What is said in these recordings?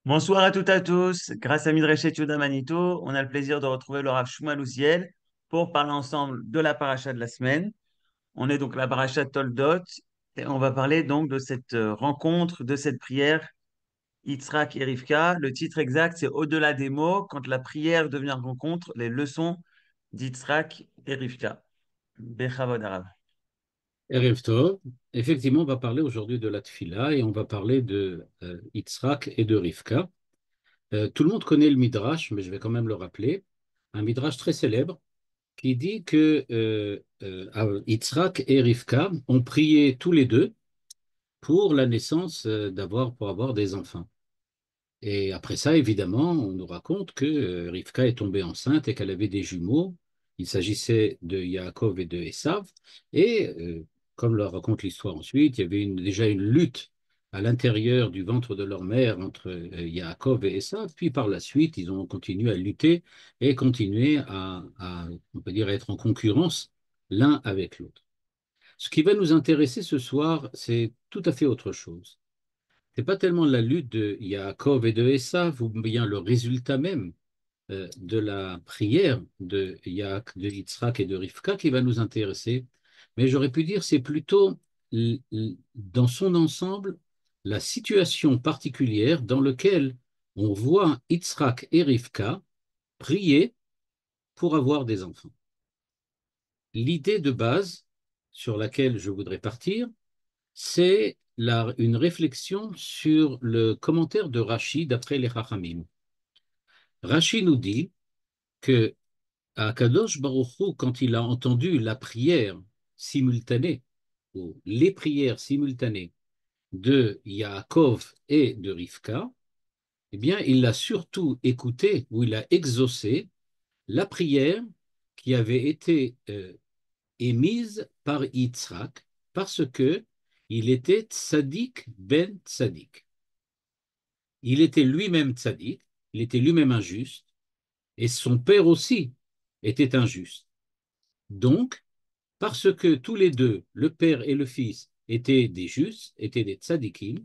Bonsoir à toutes et à tous. Grâce à Midrash Yehuda Manito, on a le plaisir de retrouver le Rav Shmuel Uziel pour parler ensemble de la paracha de la semaine. On est donc à la paracha de Toldot et on va parler donc de cette rencontre, de cette prière Yitzhak et Rivka. Le titre exact, c'est Au-delà des mots, quand la prière devient rencontre, les leçons d'Yitzhak et Rivka. Bechavod Arav. Erev Tov. Effectivement, on va parler aujourd'hui de la Tfila et on va parler de Yitzhak et de Rivka. Tout le monde connaît le Midrash, mais je vais quand même le rappeler. Un Midrash très célèbre qui dit que Yitzhak et Rivka ont prié tous les deux pour la naissance pour avoir des enfants. Et après ça, évidemment, on nous raconte que Rivka est tombée enceinte et qu'elle avait des jumeaux. Il s'agissait de Yaakov et de Esav. Et comme le raconte l'histoire ensuite, il y avait déjà une lutte à l'intérieur du ventre de leur mère entre Yaakov et Esav. Puis par la suite, ils ont continué à lutter et continué on peut dire, à être en concurrence l'un avec l'autre. Ce qui va nous intéresser ce soir, c'est tout à fait autre chose. C'est pas tellement la lutte de Yaakov et de Esav, ou bien le résultat même de la prière de Yitzhak et de Rivka qui va nous intéresser, mais j'aurais pu dire c'est plutôt dans son ensemble la situation particulière dans laquelle on voit Yitzhak et Rivka prier pour avoir des enfants. L'idée de base sur laquelle je voudrais partir, c'est une réflexion sur le commentaire de Rashi d'après les Chachamim. Rashi nous dit que à Kadosh Baruch Hu, quand il a entendu la prière simultanée, ou les prières simultanées de Yaakov et de Rivka, eh bien, il a surtout écouté, ou il a exaucé la prière qui avait été émise par Yitzhak, parce que il était tzaddik ben tzaddik. Il était lui-même tzaddik, il était lui-même injuste, et son père aussi était injuste. Donc, parce que tous les deux, le père et le fils, étaient des justes, étaient des tzadikim,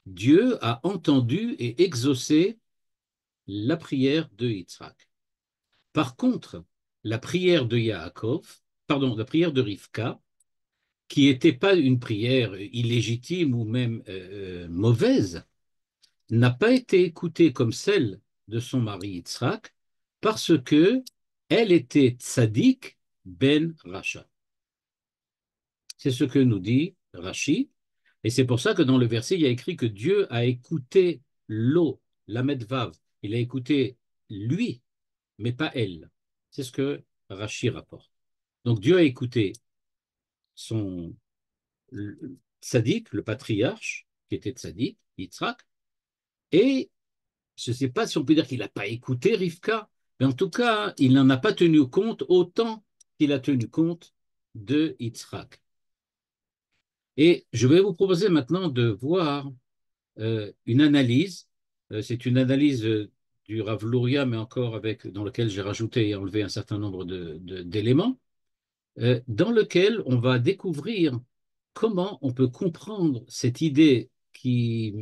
Dieu a entendu et exaucé la prière de Yitzhak. Par contre, la prière de Yaakov, pardon, la prière de Rivka, qui n'était pas une prière illégitime ou même mauvaise, n'a pas été écoutée comme celle de son mari Yitzhak parce que elle était tzaddik ben Racha. C'est ce que nous dit Rashi, et c'est pour ça que dans le verset, il y a écrit que Dieu a écouté l'eau, la Medvav. Il a écouté lui, mais pas elle. C'est ce que Rashi rapporte. Donc Dieu a écouté son tzaddik, le patriarche, qui était tzaddik, Yitzhak, et je ne sais pas si on peut dire qu'il n'a pas écouté Rivka, mais en tout cas, il n'en a pas tenu compte autant qu'il a tenu compte de Yitzhak. Et je vais vous proposer maintenant de voir une analyse. C'est une analyse du Rav Luria, mais encore dans lequel j'ai rajouté et enlevé un certain nombre d'éléments, dans lequel on va découvrir comment on peut comprendre cette idée qui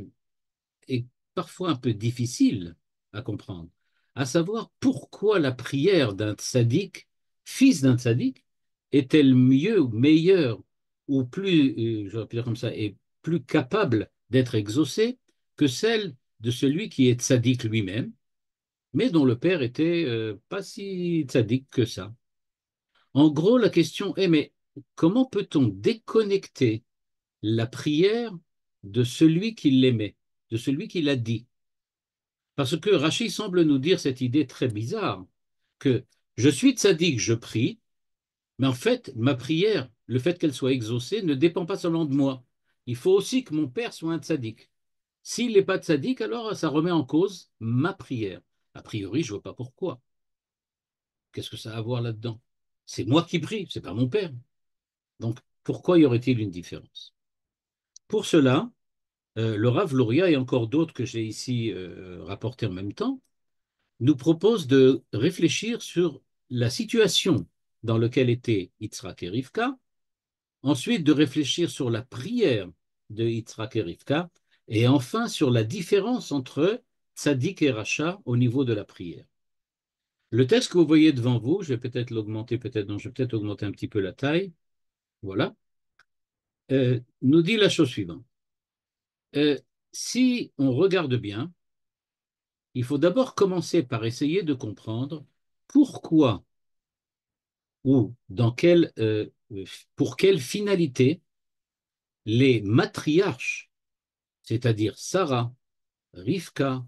est parfois un peu difficile à comprendre, à savoir pourquoi la prière d'un tzaddik, fils d'un tzaddik, est-elle mieux ou meilleure ou plus, je vais dire comme ça, est plus capable d'être exaucée que celle de celui qui est tzaddik lui-même, mais dont le père était pas si tzaddik que ça. En gros, la question est, mais comment peut-on déconnecter la prière de celui qui l'aimait, de celui qui l'a dit? Parce que Rachid semble nous dire cette idée très bizarre, que je suis tzaddik, je prie, mais en fait, ma prière, le fait qu'elle soit exaucée, ne dépend pas seulement de moi. Il faut aussi que mon père soit un tzaddik. S'il n'est pas tzaddik, alors ça remet en cause ma prière. A priori, je ne vois pas pourquoi. Qu'est-ce que ça a à voir là-dedans? C'est moi qui prie, c'est pas mon père. Donc, pourquoi y aurait-il une différence? Pour cela, le Rav Luria et encore d'autres que j'ai ici rapportés en même temps, nous propose de réfléchir sur la situation dans laquelle étaient Yitzhak et Rivka, ensuite de réfléchir sur la prière de Yitzhak et Rivka, et enfin sur la différence entre tzaddik et racha au niveau de la prière. Le texte que vous voyez devant vous, je vais peut-être l'augmenter, peut-être non, je vais peut-être augmenter un petit peu la taille, voilà, nous dit la chose suivante. Euh, si on regarde bien, il faut d'abord commencer par essayer de comprendre pourquoi ou pour quelle finalité les matriarches, c'est-à-dire Sarah, Rivka,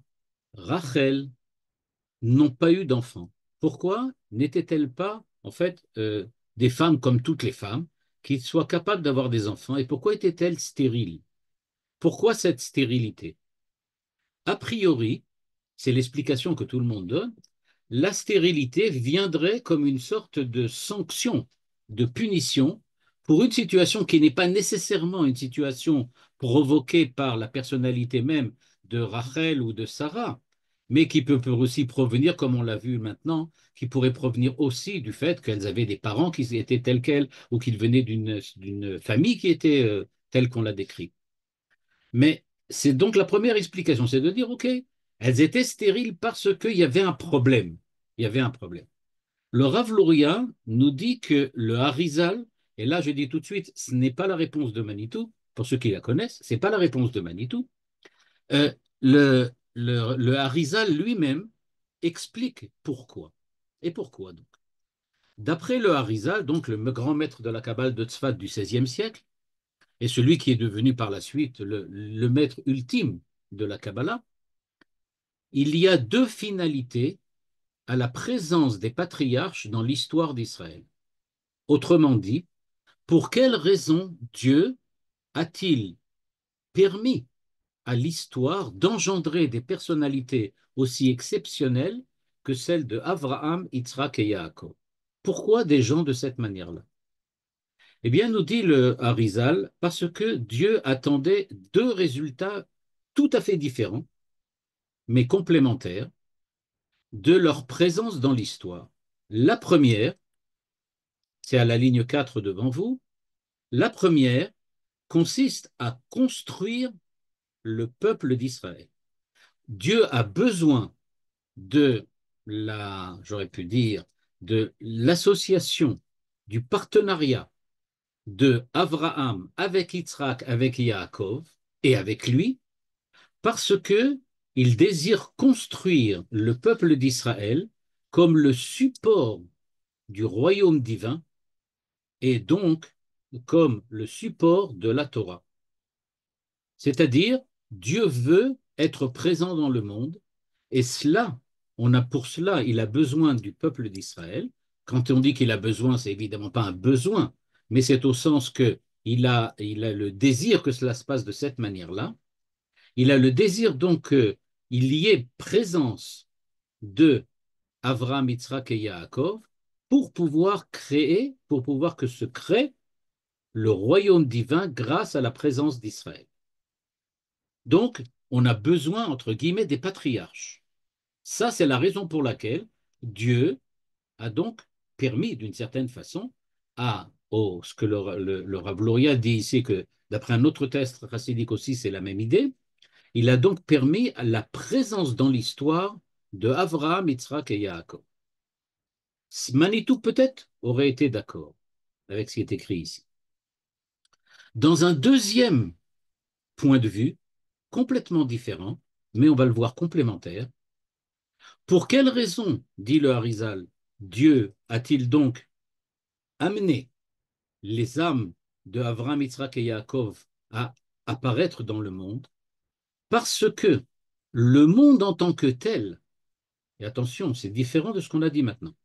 Rachel, n'ont pas eu d'enfants. Pourquoi n'étaient-elles pas, en fait, des femmes comme toutes les femmes, qui soient capables d'avoir des enfants? Et pourquoi étaient-elles stériles? Pourquoi cette stérilité? A priori, c'est l'explication que tout le monde donne, la stérilité viendrait comme une sorte de sanction, de punition pour une situation qui n'est pas nécessairement une situation provoquée par la personnalité même de Rachel ou de Sarah, mais qui peut aussi provenir, comme on l'a vu maintenant, qui pourrait provenir aussi du fait qu'elles avaient des parents qui étaient tels quels ou qu'ils venaient d'une famille qui était telle qu'on l'a décrit. Mais c'est donc la première explication, c'est de dire, OK, elles étaient stériles parce qu'il y avait un problème. Il y avait un problème. Le Rav Luria nous dit que le Harizal, et là je dis tout de suite, ce n'est pas la réponse de Manitou, pour ceux qui la connaissent, ce n'est pas la réponse de Manitou. Euh, le Harizal lui-même explique pourquoi. Et pourquoi donc? D'après le Harizal, donc le grand maître de la Kabbale de Tzfat du XVIe siècle, et celui qui est devenu par la suite le maître ultime de la Kabbalah, il y a deux finalités à la présence des patriarches dans l'histoire d'Israël. Autrement dit, pour quelle raison Dieu a-t-il permis à l'histoire d'engendrer des personnalités aussi exceptionnelles que celles de Abraham, Yitzhak et Yaakov? Pourquoi des gens de cette manière-là? Eh bien, nous dit le Harizal, parce que Dieu attendait deux résultats tout à fait différents, mais complémentaires, de leur présence dans l'histoire. La première, c'est à la ligne 4 devant vous, la première consiste à construire le peuple d'Israël. Dieu a besoin de j'aurais pu dire, de l'association, du partenariat de Abraham avec Yitzhak, avec Yaakov et avec lui, parce que il désire construire le peuple d'Israël comme le support du royaume divin et donc comme le support de la Torah. C'est-à-dire, Dieu veut être présent dans le monde et pour cela, il a besoin du peuple d'Israël. Quand on dit qu'il a besoin, c'est évidemment pas un besoin, mais c'est au sens que il a le désir que cela se passe de cette manière-là. Il a le désir donc qu'il y ait présence de Avraham, Yitzhak et Yaakov pour pouvoir que se crée le royaume divin grâce à la présence d'Israël. Donc, on a besoin, entre guillemets, des patriarches. Ça, c'est la raison pour laquelle Dieu a donc permis, d'une certaine façon, ce que le Rav Luria dit ici, que d'après un autre texte chassidique aussi, c'est la même idée, il a donc permis la présence dans l'histoire de Avraham, Yitzhak et Yaakov. Manitou peut-être aurait été d'accord avec ce qui est écrit ici. Dans un deuxième point de vue, complètement différent, mais on va le voir complémentaire, pour quelle raison, dit le Harizal, Dieu a-t-il donc amené les âmes de Avraham, Yitzhak et Yaakov à apparaître dans le monde? Parce que le monde en tant que tel, et attention, c'est différent de ce qu'on a dit maintenant,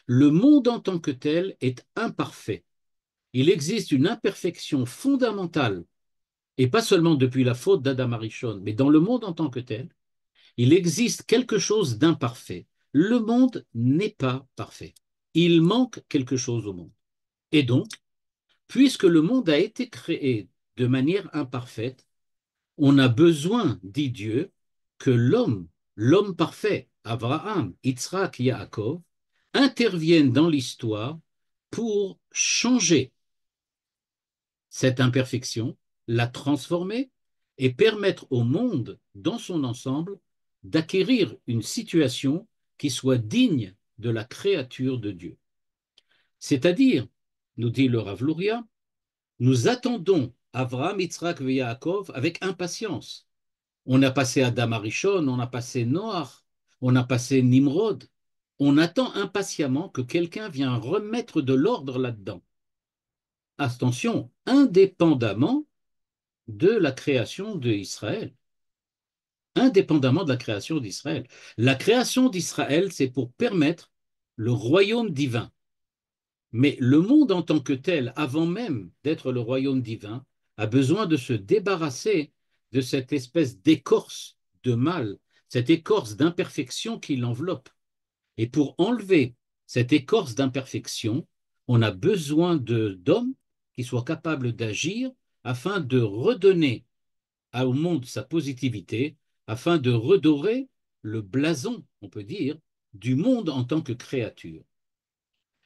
le monde en tant que tel est imparfait. Il existe une imperfection fondamentale, et pas seulement depuis la faute d'Adam Arishon, mais dans le monde en tant que tel, il existe quelque chose d'imparfait. Le monde n'est pas parfait. Il manque quelque chose au monde. Et donc, puisque le monde a été créé de manière imparfaite, on a besoin, dit Dieu, que l'homme parfait, Abraham, Yitzhak, Yaakov, intervienne dans l'histoire pour changer cette imperfection, la transformer et permettre au monde dans son ensemble d'acquérir une situation qui soit digne de la créature de Dieu. C'est-à-dire, nous dit le Rav Luria, nous attendons Avraham, Yitzhak et Yaakov avec impatience. On a passé Adam Arishon, on a passé Noach, on a passé Nimrod. On attend impatiemment que quelqu'un vienne remettre de l'ordre là-dedans. Attention, indépendamment de la création d'Israël. Indépendamment de la création d'Israël. La création d'Israël, c'est pour permettre le royaume divin. Mais le monde en tant que tel, avant même d'être le royaume divin, a besoin de se débarrasser de cette espèce d'écorce de mal, cette écorce d'imperfection qui l'enveloppe. Et pour enlever cette écorce d'imperfection, on a besoin d'hommes qui soient capables d'agir afin de redonner au monde sa positivité, afin de redorer le blason, on peut dire, du monde en tant que créature.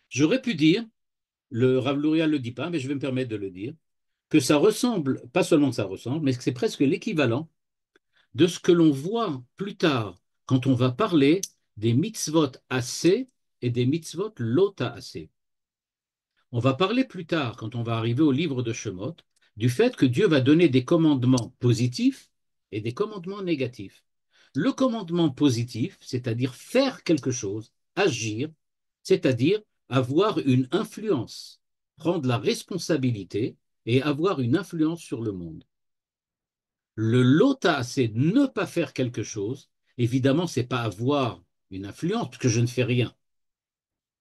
J'aurais pu dire, le Rav Luria ne le dit pas, mais je vais me permettre de le dire, que ça ressemble, pas seulement que ça ressemble, mais que c'est presque l'équivalent de ce que l'on voit plus tard quand on va parler des mitzvot assez et des mitzvot lota assez. On va parler plus tard, quand on va arriver au livre de Shemot, du fait que Dieu va donner des commandements positifs et des commandements négatifs. Le commandement positif, c'est-à-dire faire quelque chose, agir, c'est-à-dire avoir une influence, prendre la responsabilité et avoir une influence sur le monde. Le lota, c'est ne pas faire quelque chose. Évidemment, c'est pas avoir une influence, puisque je ne fais rien.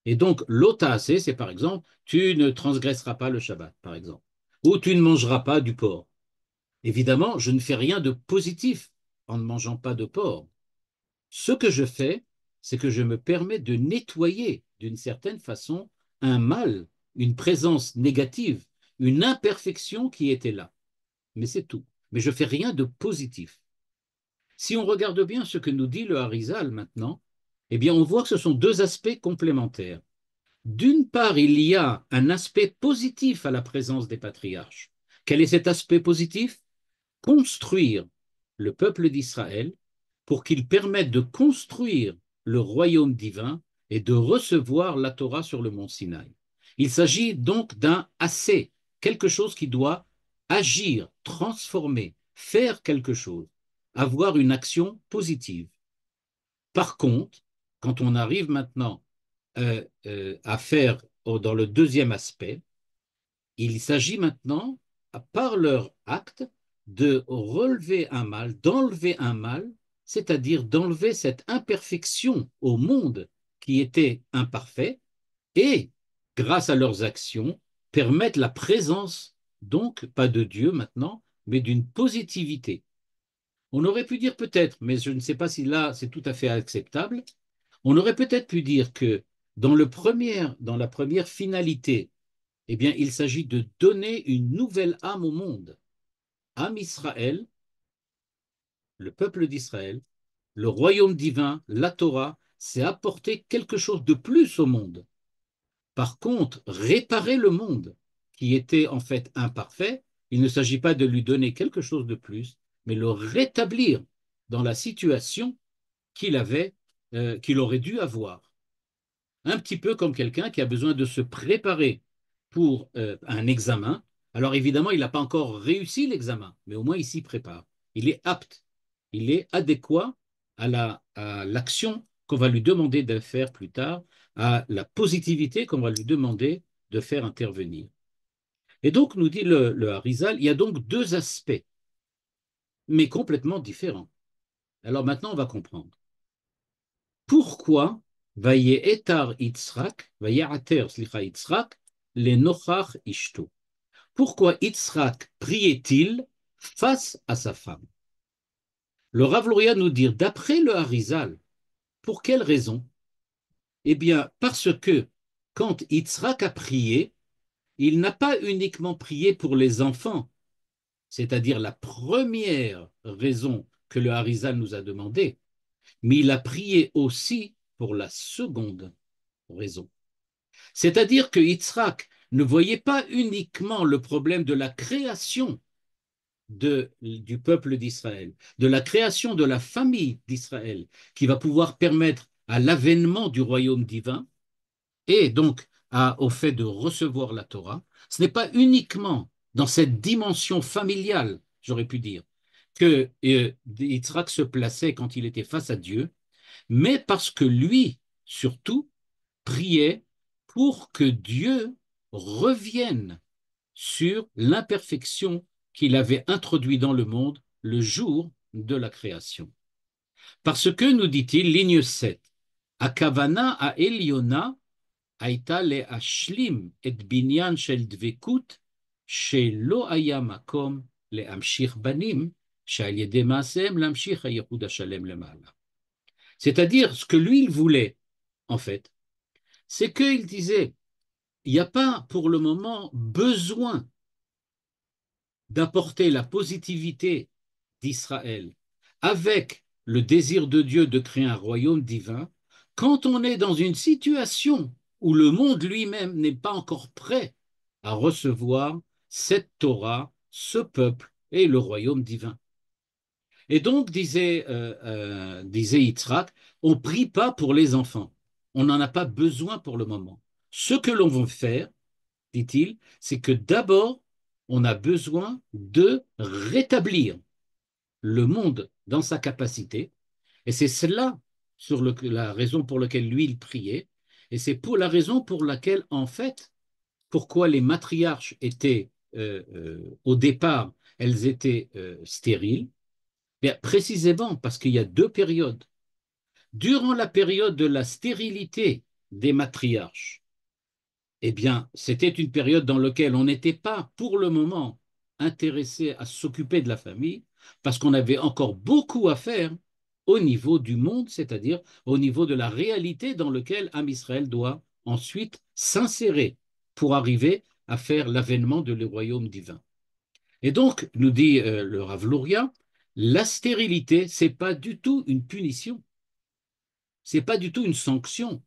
Et donc, lota, c'est par exemple, tu ne transgresseras pas le Shabbat, par exemple, ou tu ne mangeras pas du porc. Évidemment, je ne fais rien de positif en ne mangeant pas de porc. Ce que je fais, c'est que je me permets de nettoyer d'une certaine façon un mal, une présence négative, une imperfection qui était là. Mais c'est tout. Mais je ne fais rien de positif. Si on regarde bien ce que nous dit le Harizal maintenant, eh bien on voit que ce sont deux aspects complémentaires. D'une part, il y a un aspect positif à la présence des patriarches. Quel est cet aspect positif? Construire le peuple d'Israël pour qu'il permette de construire le royaume divin et de recevoir la Torah sur le mont Sinaï. Il s'agit donc d'un assez, quelque chose qui doit agir, transformer, faire quelque chose, avoir une action positive. Par contre, quand on arrive maintenant à faire dans le deuxième aspect, il s'agit maintenant, par leur acte, de relever un mal, d'enlever un mal, c'est-à-dire d'enlever cette imperfection au monde qui était imparfait, et, grâce à leurs actions, permettre la présence, donc pas de Dieu maintenant, mais d'une positivité. On aurait pu dire peut-être, mais je ne sais pas si là c'est tout à fait acceptable, on aurait peut-être pu dire que dans la première finalité, eh bien, il s'agit de donner une nouvelle âme au monde. Âme Israël, le peuple d'Israël, le royaume divin, la Torah, c'est apporter quelque chose de plus au monde. Par contre, réparer le monde qui était en fait imparfait, il ne s'agit pas de lui donner quelque chose de plus, mais le rétablir dans la situation qu'il avait, qu'il aurait dû avoir. Un petit peu comme quelqu'un qui a besoin de se préparer pour un examen. Alors évidemment, il n'a pas encore réussi l'examen, mais au moins il s'y prépare. Il est apte, il est adéquat à l'action qu'on va lui demander de faire plus tard, à la positivité qu'on va lui demander de faire intervenir. Et donc, nous dit le Harizal, il y a donc deux aspects, mais complètement différents. Alors maintenant, on va comprendre. Pourquoi Vayetar Yitzhak, Vayater Yitzhak, les Nochach Ishto? Pourquoi Yitzhak priait-il face à sa femme? Le Rav Luria nous dit, d'après le Harizal, pour quelle raison? Eh bien, parce que quand Yitzhak a prié, il n'a pas uniquement prié pour les enfants, c'est-à-dire la première raison que le Harizal nous a demandé, mais il a prié aussi pour la seconde raison. C'est-à-dire que Yitzhak ne voyait pas uniquement le problème de la création du peuple d'Israël, de la création de la famille d'Israël, qui va pouvoir permettre à l'avènement du royaume divin et donc au fait de recevoir la Torah, ce n'est pas uniquement dans cette dimension familiale, j'aurais pu dire, que Yitzhak se plaçait quand il était face à Dieu, mais parce que lui, surtout, priait pour que Dieu revienne sur l'imperfection qu'il avait introduit dans le monde le jour de la création. Parce que, nous dit-il, ligne 7, Akavana a Eliona הייתה להשלים את בניין של דבקות שלא היה מקום להמשיך בנים, שעל ידי מעשיהם להמשיך הייחוד השלם למעלה. C'est-à-dire, ce que lui, il voulait, en fait, c'est qu'il disait, il n'y a pas pour le moment besoin d'apporter la positivité d'Israël avec le désir de Dieu de créer un royaume divin quand on est dans une situation où le monde lui-même n'est pas encore prêt à recevoir cette Torah, ce peuple et le royaume divin. Et donc, disait Yitzhak, on ne prie pas pour les enfants. On n'en a pas besoin pour le moment. Ce que l'on veut faire, dit-il, c'est que d'abord, on a besoin de rétablir le monde dans sa capacité. Et c'est cela la raison pour laquelle lui, il priait. Et c'est pour la raison pour laquelle, en fait, pourquoi les matriarches étaient, au départ, elles étaient stériles. Bien, précisément parce qu'il y a deux périodes. Durant la période de la stérilité des matriarches, eh bien, c'était une période dans laquelle on n'était pas, pour le moment, intéressé à s'occuper de la famille, parce qu'on avait encore beaucoup à faire au niveau du monde, c'est-à-dire au niveau de la réalité dans laquelle Am Israël doit ensuite s'insérer pour arriver à faire l'avènement de le royaume divin. Et donc, nous dit le Rav Luria, la stérilité, c'est pas du tout une punition, c'est pas du tout une sanction,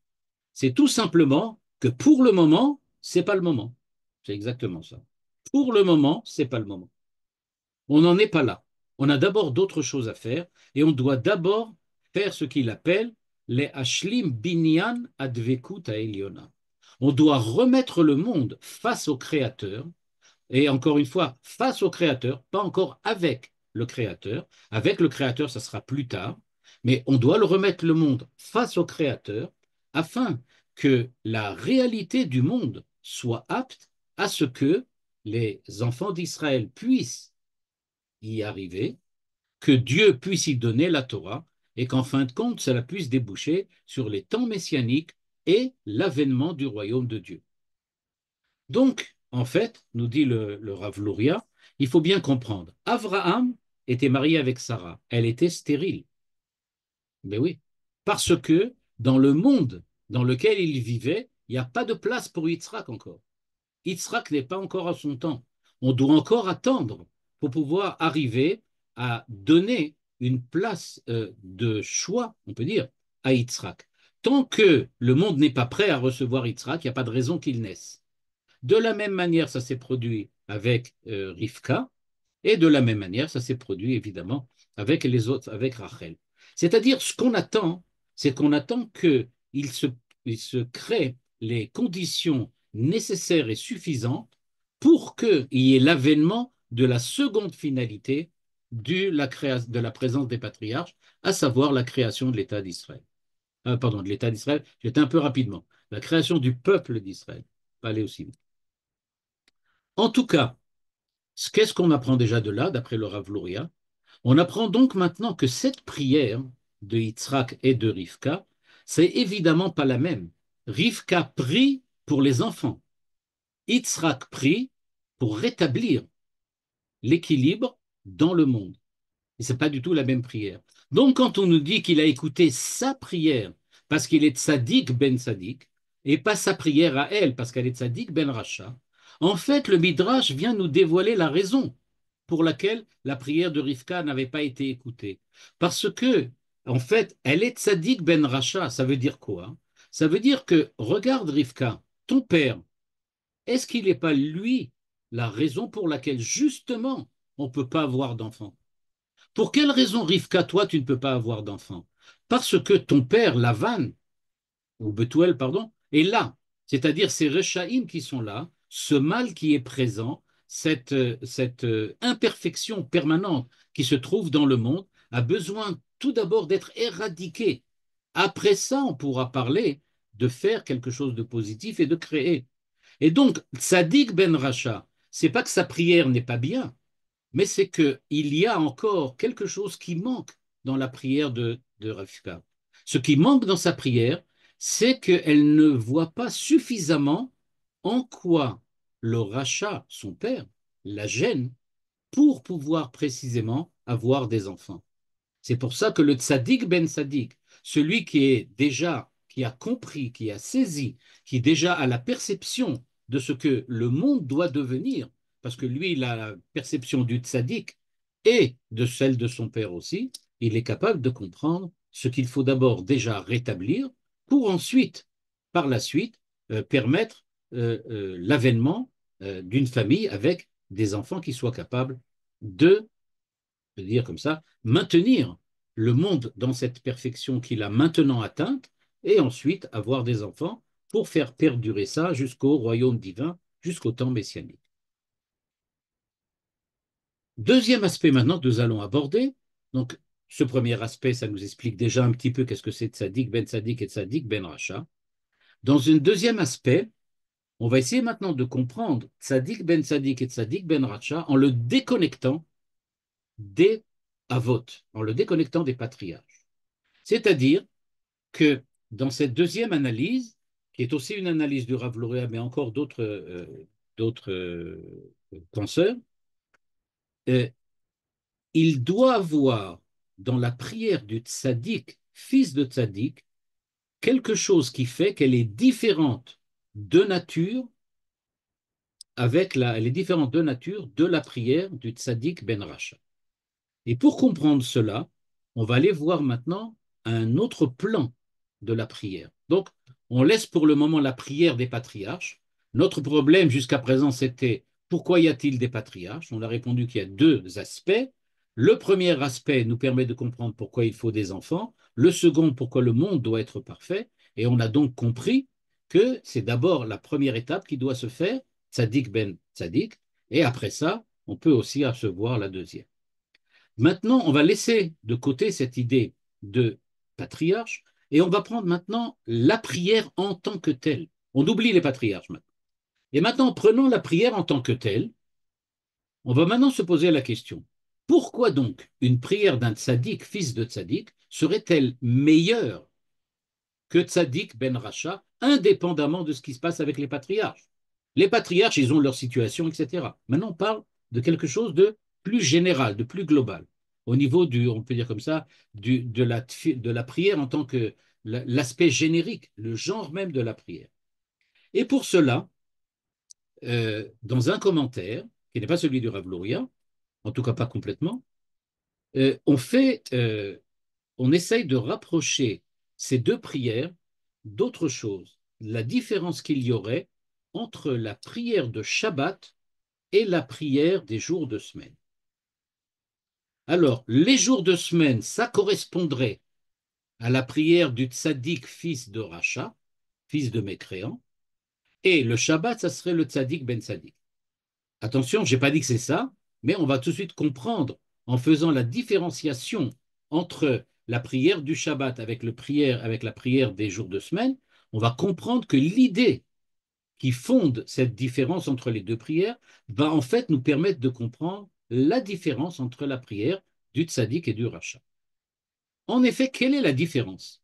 c'est tout simplement que pour le moment, c'est pas le moment. C'est exactement ça. Pour le moment, c'est pas le moment. On n'en est pas là. On a d'abord d'autres choses à faire et on doit d'abord faire ce qu'il appelle les Ashlim Binyan Advekut Eliona. On doit remettre le monde face au Créateur et encore une fois, face au Créateur, pas encore avec le Créateur. Avec le Créateur, ça sera plus tard, mais on doit le remettre le monde face au Créateur afin que la réalité du monde soit apte à ce que les enfants d'Israël puissent y arriver, que Dieu puisse y donner la Torah et qu'en fin de compte, cela puisse déboucher sur les temps messianiques et l'avènement du royaume de Dieu. Donc, en fait, nous dit le Rav Luria, il faut bien comprendre. Abraham était marié avec Sarah. Elle était stérile. Ben oui. Parce que dans le monde dans lequel il vivait, il n'y a pas de place pour Yitzhak encore. Yitzhak n'est pas encore à son temps. On doit encore attendre pour pouvoir arriver à donner une place de choix, on peut dire, à Yitzhak. Tant que le monde n'est pas prêt à recevoir Yitzhak, il n'y a pas de raison qu'il naisse. De la même manière, ça s'est produit avec Rivka, et de la même manière, ça s'est produit évidemment avec les autres, avec Rachel. C'est-à-dire, ce qu'on attend, c'est qu'on attend il se crée les conditions nécessaires et suffisantes pour qu'il y ait l'avènement de la seconde finalité de la présence des patriarches, à savoir la création de l'État d'Israël. Pardon, de l'État d'Israël, j'étais un peu rapidement. La création du peuple d'Israël. Pas aller aussi vite. En tout cas, qu'est-ce qu'on apprend déjà de là, d'après le Rav Luria? On apprend donc maintenant que cette prière de Yitzhak et de Rivka, c'est évidemment pas la même. Rivka prie pour les enfants. Yitzhak prie pour rétablir l'équilibre dans le monde. Et ce n'est pas du tout la même prière. Donc, quand on nous dit qu'il a écouté sa prière parce qu'il est tzaddik ben tzaddik, et pas sa prière à elle parce qu'elle est tzaddik ben racha, en fait, le Midrash vient nous dévoiler la raison pour laquelle la prière de Rivka n'avait pas été écoutée. Parce que, en fait, elle est tzaddik ben racha. Ça veut dire quoi? Ça veut dire que, regarde Rivka, ton père, est-ce qu'il n'est pas lui la raison pour laquelle, justement, on ne peut pas avoir d'enfant. Pour quelle raison, Rivka, toi, tu ne peux pas avoir d'enfant? Parce que ton père, Lavan, ou Bethuel, pardon, est là. C'est-à-dire ces Rechaïm qui sont là, ce mal qui est présent, cette imperfection permanente qui se trouve dans le monde, a besoin tout d'abord d'être éradiqué. Après ça, on pourra parler de faire quelque chose de positif et de créer. Et donc, Tzadik Ben Racha, c'est pas que sa prière n'est pas bien, mais c'est qu'il y a encore quelque chose qui manque dans la prière de Rivka. Ce qui manque dans sa prière, c'est qu'elle ne voit pas suffisamment en quoi le rachat, son père, la gêne pour pouvoir précisément avoir des enfants. C'est pour ça que le tzaddik ben tzaddik, celui qui est déjà, qui a compris, qui a saisi, qui déjà a la perception de ce que le monde doit devenir, parce que lui, il a la perception du tzaddik et de celle de son père aussi, il est capable de comprendre ce qu'il faut d'abord déjà rétablir pour ensuite, par la suite, permettre l'avènement d'une famille avec des enfants qui soient capables de je veux dire comme ça, maintenir le monde dans cette perfection qu'il a maintenant atteinte et ensuite avoir des enfants pour faire perdurer ça jusqu'au royaume divin, jusqu'au temps messianique. Deuxième aspect maintenant que nous allons aborder, donc ce premier aspect, ça nous explique déjà un petit peu qu'est-ce que c'est Tzadik Ben Tzadik et Tzadik Ben Racha. Dans un deuxième aspect, on va essayer maintenant de comprendre Tzadik Ben Tzadik et Tzadik Ben Racha en le déconnectant des Avot, en le déconnectant des patriarches. C'est-à-dire que dans cette deuxième analyse, qui est aussi une analyse du Rav Lauréat, mais encore d'autres penseurs, euh, il doit avoir dans la prière du tzaddik, fils de tzaddik, quelque chose qui fait qu'elle est différente de nature elle est différente de nature de la prière du tzaddik ben Racha. Et pour comprendre cela, on va aller voir maintenant un autre plan de la prière. Donc, on laisse pour le moment la prière des patriarches. Notre problème jusqu'à présent, c'était pourquoi y a-t-il des patriarches? On a répondu qu'il y a deux aspects. Le premier aspect nous permet de comprendre pourquoi il faut des enfants. Le second, pourquoi le monde doit être parfait. Et on a donc compris que c'est d'abord la première étape qui doit se faire, tzaddik ben tzaddik, et après ça, on peut aussi recevoir la deuxième. Maintenant, on va laisser de côté cette idée de patriarche et on va prendre maintenant la prière en tant que telle. On oublie les patriarches maintenant. Et maintenant, prenons la prière en tant que telle. On va maintenant se poser la question. Pourquoi donc une prière d'un tzaddik, fils de tzaddik, serait-elle meilleure que tzaddik ben Racha, indépendamment de ce qui se passe avec les patriarches? Les patriarches, ils ont leur situation, etc. Maintenant, on parle de quelque chose de plus général, de plus global, au niveau du, on peut dire comme ça, de la prière en tant que l'aspect générique, le genre même de la prière. Et pour cela, dans un commentaire, qui n'est pas celui du Rav Louria, en tout cas pas complètement, on fait, on essaye de rapprocher ces deux prières d'autre chose, la différence qu'il y aurait entre la prière de Shabbat et la prière des jours de semaine. Alors, les jours de semaine, ça correspondrait à la prière du tzaddik fils de Racha, fils de mécréant, et le Shabbat, ça serait le tzaddik ben tzaddik. Attention, je n'ai pas dit que c'est ça, mais on va tout de suite comprendre en faisant la différenciation entre la prière du Shabbat avec la prière des jours de semaine, on va comprendre que l'idée qui fonde cette différence entre les deux prières va en fait nous permettre de comprendre la différence entre la prière du tzaddik et du rachat. En effet, quelle est la différence?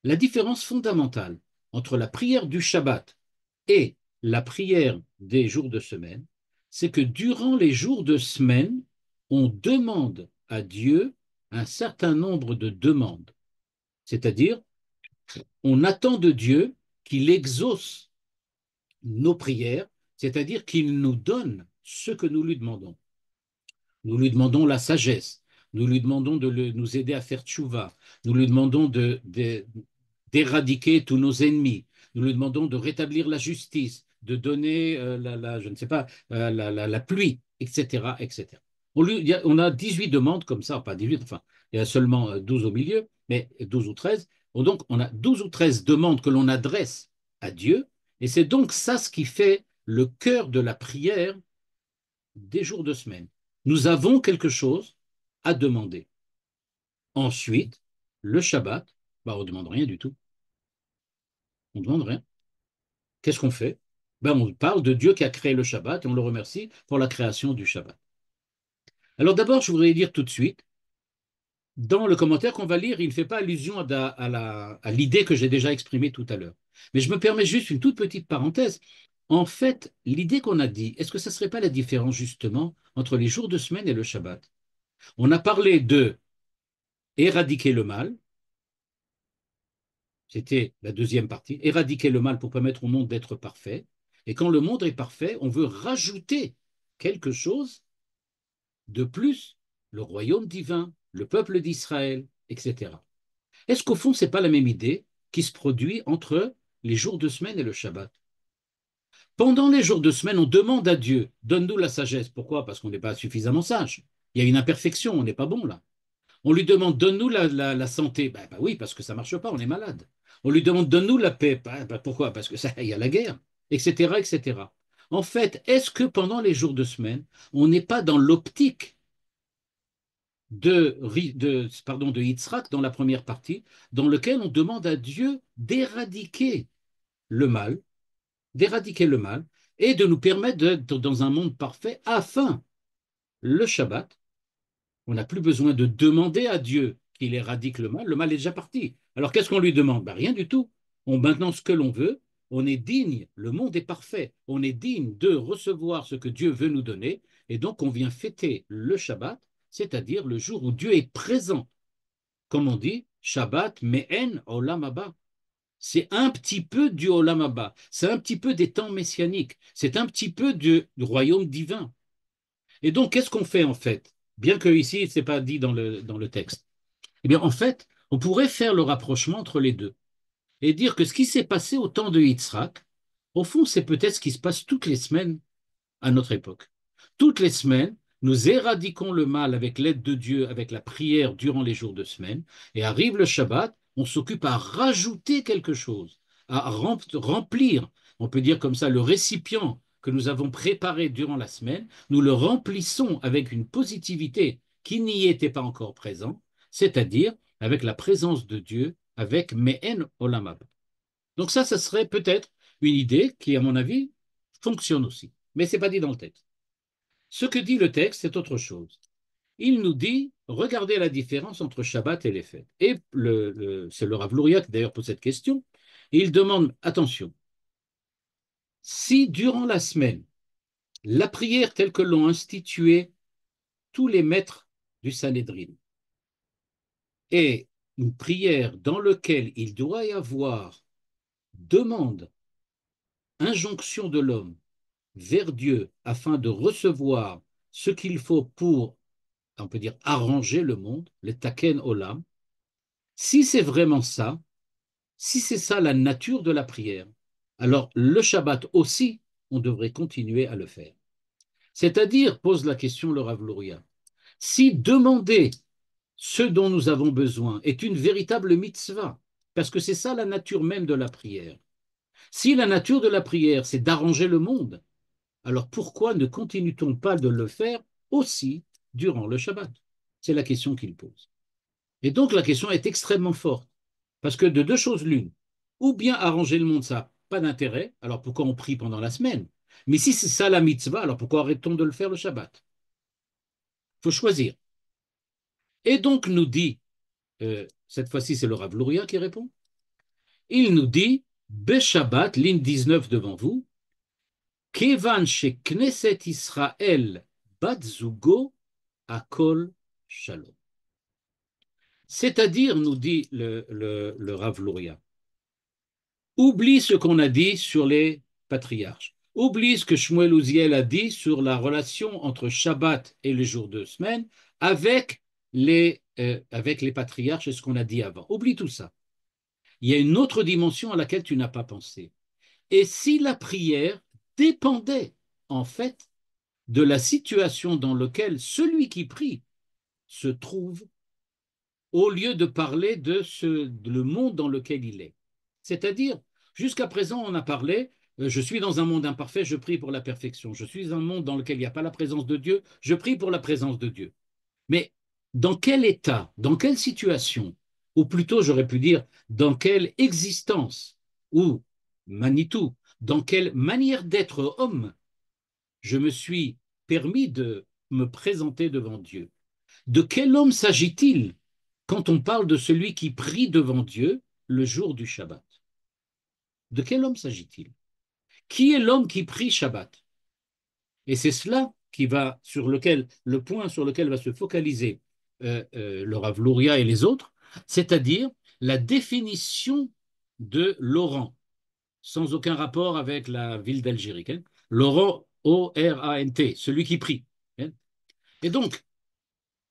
La différence fondamentale entre la prière du Shabbat et la prière des jours de semaine, c'est que durant les jours de semaine, on demande à Dieu un certain nombre de demandes. C'est-à-dire, on attend de Dieu qu'il exauce nos prières, c'est-à-dire qu'il nous donne ce que nous lui demandons. Nous lui demandons la sagesse, nous lui demandons de nous aider à faire tchouva, nous lui demandons d'éradiquer tous nos ennemis, nous lui demandons de rétablir la justice, de donner je ne sais pas, la pluie, etc., etc. On a 18 demandes comme ça, pas 18, enfin, il y a seulement 12 au milieu, mais 12 ou 13. Donc, on a 12 ou 13 demandes que l'on adresse à Dieu, et c'est donc ça ce qui fait le cœur de la prière des jours de semaine. Nous avons quelque chose à demander. Ensuite, le Shabbat, bah, on ne demande rien du tout. On ne demande rien. Qu'est-ce qu'on fait? Ben, on parle de Dieu qui a créé le Shabbat et on le remercie pour la création du Shabbat. Alors d'abord, je voudrais dire tout de suite, dans le commentaire qu'on va lire, il ne fait pas allusion à l'idée que j'ai déjà exprimée tout à l'heure. Mais je me permets juste une toute petite parenthèse. En fait, l'idée qu'on a dit, est-ce que ça ne serait pas la différence justement entre les jours de semaine et le Shabbat? On a parlé de éradiquer le mal, c'était la deuxième partie, éradiquer le mal pour permettre au monde d'être parfait. Et quand le monde est parfait, on veut rajouter quelque chose de plus, le royaume divin, le peuple d'Israël, etc. Est-ce qu'au fond, ce n'est pas la même idée qui se produit entre les jours de semaine et le Shabbat? Pendant les jours de semaine, on demande à Dieu, donne-nous la sagesse. Pourquoi? Parce qu'on n'est pas suffisamment sage. Il y a une imperfection, on n'est pas bon là. On lui demande, donne-nous la santé. Ben oui, parce que ça ne marche pas, on est malade. On lui demande, donne-nous la paix. Pourquoi? Parce que ça, il y a la guerre, etc., etc. En fait, est-ce que pendant les jours de semaine, on n'est pas dans l'optique de Yitzhak dans la première partie, dans lequel on demande à Dieu le mal, d'éradiquer le mal et de nous permettre d'être dans un monde parfait afin, le Shabbat, on n'a plus besoin de demander à Dieu qu'il éradique le mal est déjà parti. Alors qu'est-ce qu'on lui demande? Ben, rien du tout. On maintenant ce que l'on veut, on est digne, le monde est parfait, on est digne de recevoir ce que Dieu veut nous donner, et donc on vient fêter le Shabbat, c'est-à-dire le jour où Dieu est présent. Comme on dit, Shabbat me'en olam haba. C'est un petit peu du olam haba, c'est un petit peu des temps messianiques, c'est un petit peu du royaume divin. Et donc, qu'est-ce qu'on fait en fait? Bien que ici, ce n'est pas dit dans le texte. Eh bien, en fait, on pourrait faire le rapprochement entre les deux et dire que ce qui s'est passé au temps de Yitzhak, au fond, c'est peut-être ce qui se passe toutes les semaines à notre époque. Toutes les semaines, nous éradiquons le mal avec l'aide de Dieu, avec la prière durant les jours de semaine, et arrive le Shabbat, on s'occupe à rajouter quelque chose, à remplir, on peut dire comme ça, le récipient que nous avons préparé durant la semaine, nous le remplissons avec une positivité qui n'y était pas encore présente, c'est-à-dire avec la présence de Dieu, avec Me'en Olamab. Donc ça serait peut-être une idée qui, à mon avis, fonctionne aussi. Mais ce n'est pas dit dans le texte. Ce que dit le texte, c'est autre chose. Il nous dit, regardez la différence entre Shabbat et les fêtes. Et c'est le Rav Luria qui d'ailleurs pose cette question. Et il demande, attention, si durant la semaine, la prière telle que l'ont instituée tous les maîtres du Sanhédrin est une prière dans laquelle il doit y avoir demande, injonction de l'homme vers Dieu afin de recevoir ce qu'il faut pour, on peut dire, arranger le monde, le taken olam, si c'est vraiment ça, si c'est ça la nature de la prière, alors le Shabbat aussi, on devrait continuer à le faire. C'est-à-dire, pose la question le Rav Luria, si demander ce dont nous avons besoin est une véritable mitzvah, parce que c'est ça la nature même de la prière. Si la nature de la prière, c'est d'arranger le monde, alors pourquoi ne continue-t-on pas de le faire aussi durant le Shabbat? C'est la question qu'il pose. Et donc la question est extrêmement forte, parce que de deux choses l'une, ou bien arranger le monde, ça n'a pas d'intérêt, alors pourquoi on prie pendant la semaine? Mais si c'est ça la mitzvah, alors pourquoi arrête-t-on de le faire le Shabbat? Il faut choisir. Et donc nous dit, cette fois-ci c'est le Rav Luria qui répond, il nous dit, Beshabbat, ligne 19 devant vous, Kevan she Knesset Israël bat zugo akol shalom. C'est-à-dire, nous dit le Rav Luria, oublie ce qu'on a dit sur les patriarches. Oublie ce que Shmuel Uziel a dit sur la relation entre Shabbat et les jours de semaine avec les patriarches et ce qu'on a dit avant. Oublie tout ça. Il y a une autre dimension à laquelle tu n'as pas pensé. Et si la prière dépendait, en fait, de la situation dans laquelle celui qui prie se trouve au lieu de parler de le monde dans lequel il est. C'est-à-dire, jusqu'à présent, on a parlé, je suis dans un monde imparfait, je prie pour la perfection. Je suis dans un monde dans lequel il n'y a pas la présence de Dieu, je prie pour la présence de Dieu. Mais dans quel état, dans quelle situation, ou plutôt j'aurais pu dire dans quelle existence, ou Manitou, dans quelle manière d'être homme, je me suis permis de me présenter devant Dieu. De quel homme s'agit-il quand on parle de celui qui prie devant Dieu le jour du Shabbat? De quel homme s'agit-il? Qui est l'homme qui prie Shabbat? Et c'est cela qui va sur lequel le point sur lequel va se focaliser le Rav Luria et les autres, c'est-à-dire la définition de l'Oran, sans aucun rapport avec la ville d'Algérie. Hein. L'Oran, O-R-A-N-T, celui qui prie. Hein. Et donc,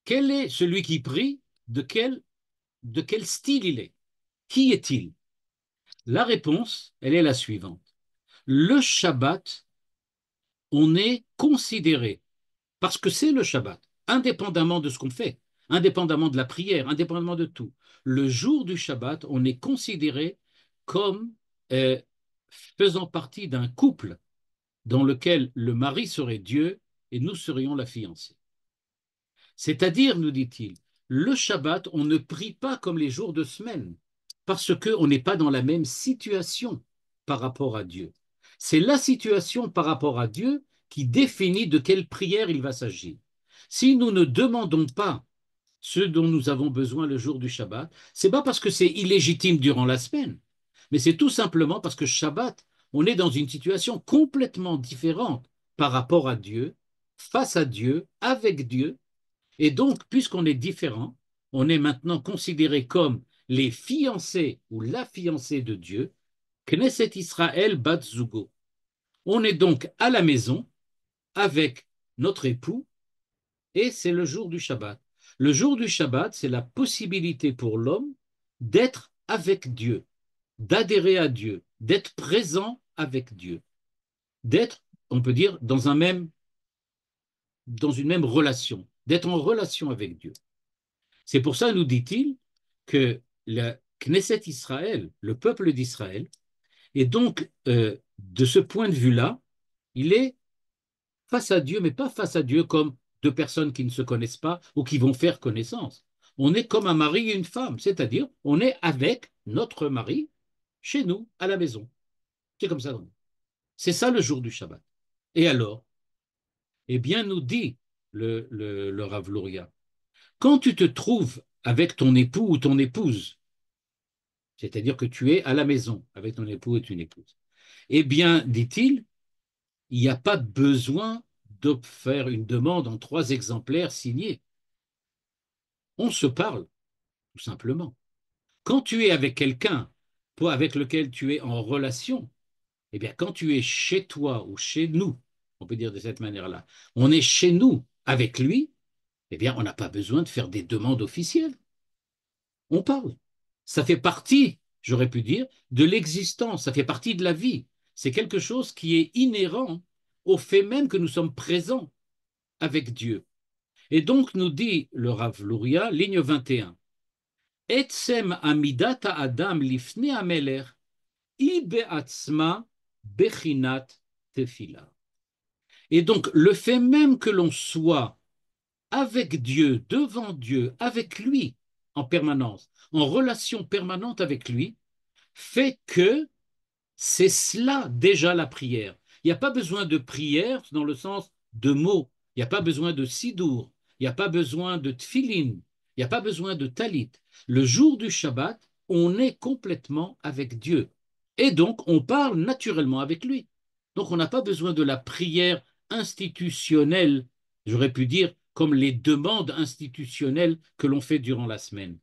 quel est celui qui prie? De quel style il est? Qui est-il? La réponse, elle est la suivante. Le Shabbat, on est considéré, parce que c'est le Shabbat, indépendamment de ce qu'on fait, indépendamment de la prière, indépendamment de tout. Le jour du Shabbat, on est considéré comme euh, faisant partie d'un couple dans lequel le mari serait Dieu et nous serions la fiancée. C'est-à-dire, nous dit-il, le Shabbat, on ne prie pas comme les jours de semaine, parce qu'on n'est pas dans la même situation par rapport à Dieu. C'est la situation par rapport à Dieu qui définit de quelle prière il va s'agir. Si nous ne demandons pas ce dont nous avons besoin le jour du Shabbat, c'est pas parce que c'est illégitime durant la semaine, mais c'est tout simplement parce que Shabbat, on est dans une situation complètement différente par rapport à Dieu, face à Dieu, avec Dieu, et donc, puisqu'on est différent, on est maintenant considéré comme les fiancés ou la fiancée de Dieu, Knesset Israël Bat Zugo. On est donc à la maison avec notre époux et c'est le jour du Shabbat. Le jour du Shabbat, c'est la possibilité pour l'homme d'être avec Dieu, d'adhérer à Dieu, d'être présent avec Dieu, d'être, on peut dire, dans une même relation, d'être en relation avec Dieu. C'est pour ça, nous dit-il, que la Knesset Israël, le peuple d'Israël, et donc de ce point de vue-là, il est face à Dieu, mais pas face à Dieu comme deux personnes qui ne se connaissent pas ou qui vont faire connaissance. On est comme un mari et une femme, c'est-à-dire on est avec notre mari chez nous, à la maison. C'est comme ça. C'est ça le jour du Shabbat. Et alors, eh bien, nous dit le Rav Luria, quand tu te trouves avec ton époux ou ton épouse, c'est-à-dire que tu es à la maison avec ton époux et une épouse, eh bien, dit-il, il n'y a pas besoin de faire une demande en 3 exemplaires signés. On se parle, tout simplement. Quand tu es avec quelqu'un avec lequel tu es en relation, eh bien, quand tu es chez toi ou chez nous, on peut dire de cette manière-là, on est chez nous avec lui, eh bien, on n'a pas besoin de faire des demandes officielles. On parle. Ça fait partie, j'aurais pu dire, de l'existence, ça fait partie de la vie. C'est quelque chose qui est inhérent au fait même que nous sommes présents avec Dieu. Et donc, nous dit le Rav Luria, ligne 21, Etsem amidata adam lifne ameler, i be'atzma bechinat tefila. Et donc, le fait même que l'on soit avec Dieu, devant Dieu, avec lui en permanence, en relation permanente avec lui, fait que c'est cela déjà la prière. Il n'y a pas besoin de prière dans le sens de mots, il n'y a pas besoin de sidour, il n'y a pas besoin de tfilin, il n'y a pas besoin de talit. Le jour du Shabbat, on est complètement avec Dieu. Et donc, on parle naturellement avec lui. Donc, on n'a pas besoin de la prière institutionnelle, j'aurais pu dire, comme les demandes institutionnelles que l'on fait durant la semaine.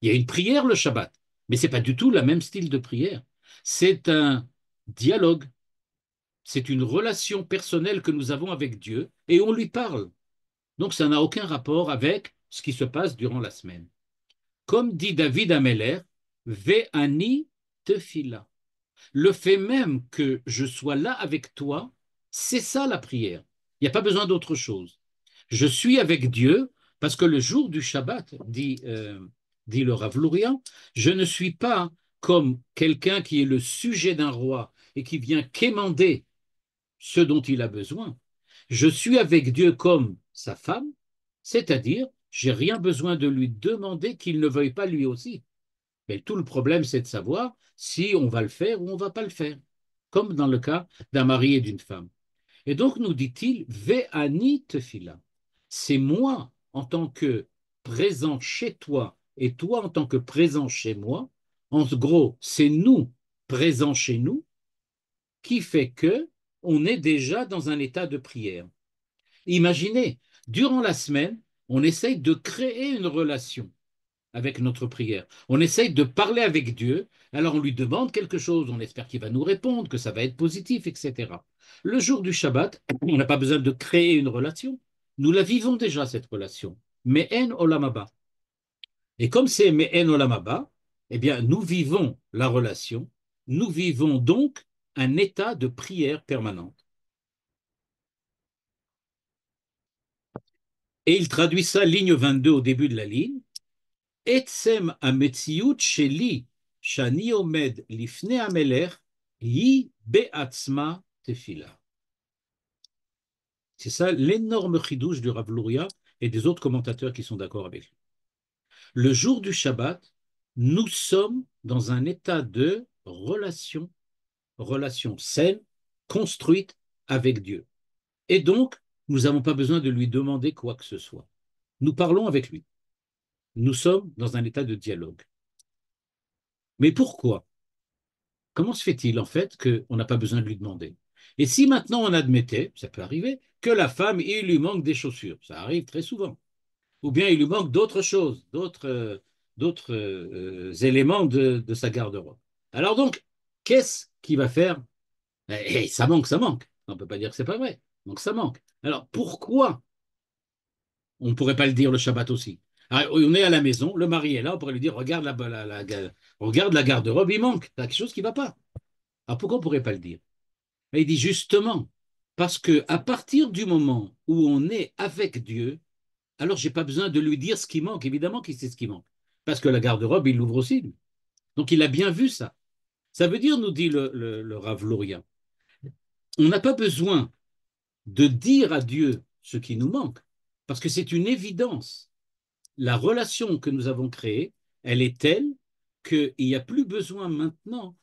Il y a une prière le Shabbat, mais ce n'est pas du tout le même style de prière. C'est un dialogue, c'est une relation personnelle que nous avons avec Dieu et on lui parle. Donc ça n'a aucun rapport avec ce qui se passe durant la semaine. Comme dit David Ameller, Ve'ani tefila. Le fait même que je sois là avec toi, c'est ça la prière. Il n'y a pas besoin d'autre chose. Je suis avec Dieu parce que le jour du Shabbat, dit le Rav Luria, je ne suis pas comme quelqu'un qui est le sujet d'un roi et qui vient quémander ce dont il a besoin. Je suis avec Dieu comme sa femme, c'est-à-dire, j'ai rien besoin de lui demander qu'il ne veuille pas lui aussi. Mais tout le problème, c'est de savoir si on va le faire ou on ne va pas le faire, comme dans le cas d'un mari et d'une femme. Et donc, nous dit-il, Ve'ani tefila. C'est moi en tant que présent chez toi et toi en tant que présent chez moi. En gros, c'est nous présents chez nous qui fait que on est déjà dans un état de prière. Imaginez, durant la semaine, on essaye de créer une relation avec notre prière. On essaye de parler avec Dieu, alors on lui demande quelque chose, on espère qu'il va nous répondre, que ça va être positif, etc. Le jour du Shabbat, on n'a pas besoin de créer une relation. Nous la vivons déjà, cette relation. Me'en olam haba. Et comme c'est Me'en olam haba, eh bien, nous vivons la relation, nous vivons donc un état de prière permanente. Et il traduit ça, ligne 22 au début de la ligne. עצם המציאות שלי, שאני עומד לפני המלך, היא בעצמה תפילה. C'est ça l'énorme chidouche du Rav Luria et des autres commentateurs qui sont d'accord avec lui. Le jour du Shabbat, nous sommes dans un état de relation saine, construite avec Dieu. Et donc, nous n'avons pas besoin de lui demander quoi que ce soit. Nous parlons avec lui. Nous sommes dans un état de dialogue. Mais pourquoi? Comment se fait-il en fait qu'on n'a pas besoin de lui demander? Et si maintenant on admettait, ça peut arriver, que la femme, il lui manque des chaussures, ça arrive très souvent, ou bien il lui manque d'autres choses, d'autres éléments de sa garde-robe. Alors donc, qu'est-ce qu'il va faire? Ça manque, ça manque. On ne peut pas dire que c'est pas vrai. Donc ça manque. Alors pourquoi on ne pourrait pas le dire le Shabbat aussi? Alors, on est à la maison, le mari est là, on pourrait lui dire, regarde regarde la garde-robe, il manque, il y a quelque chose qui ne va pas. Alors pourquoi on ne pourrait pas le dire? Et il dit justement, parce que à partir du moment où on est avec Dieu, alors j'ai pas besoin de lui dire ce qui manque. Évidemment qu'il sait ce qui manque. Parce que la garde-robe, il l'ouvre aussi, lui. Donc il a bien vu ça. Ça veut dire, nous dit le Rav Luria, on n'a pas besoin de dire à Dieu ce qui nous manque, parce que c'est une évidence. La relation que nous avons créée, elle est telle qu'il n'y a plus besoin maintenant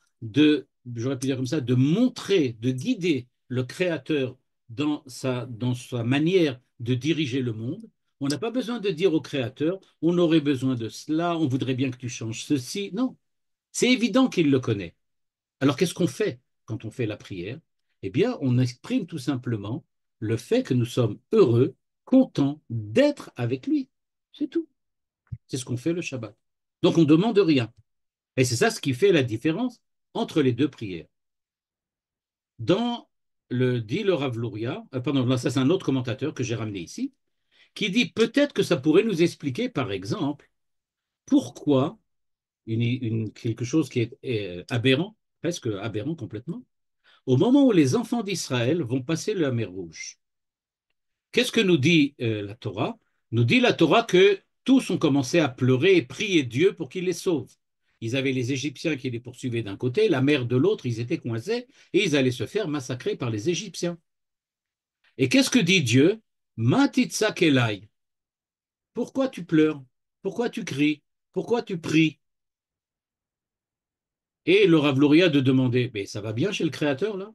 j'aurais pu dire comme ça, de montrer, de guider le Créateur dans sa manière de diriger le monde. On n'a pas besoin de dire au Créateur, on aurait besoin de cela, on voudrait bien que tu changes ceci. Non, c'est évident qu'il le connaît. Alors qu'est-ce qu'on fait quand on fait la prière? Eh bien, on exprime tout simplement le fait que nous sommes heureux, contents d'être avec lui. C'est tout. C'est ce qu'on fait le Shabbat. Donc on ne demande rien. Et c'est ça ce qui fait la différence entre les deux prières. Dit le Rav Luria, pardon, là, ça c'est un autre commentateur que j'ai ramené ici, qui dit peut-être que ça pourrait nous expliquer, par exemple, pourquoi quelque chose qui est aberrant, presque aberrant complètement, au moment où les enfants d'Israël vont passer la mer Rouge. Qu'est-ce que nous dit la Torah? Nous dit la Torah que tous ont commencé à pleurer et prier Dieu pour qu'il les sauve. Ils avaient les Égyptiens qui les poursuivaient d'un côté, la mer de l'autre, ils étaient coincés et ils allaient se faire massacrer par les Égyptiens. Et qu'est-ce que dit Dieu? Matitsa kelai. Pourquoi tu pleures? Pourquoi tu cries? Pourquoi tu pries? Et le Rav Luria de demander, mais ça va bien chez le Créateur là?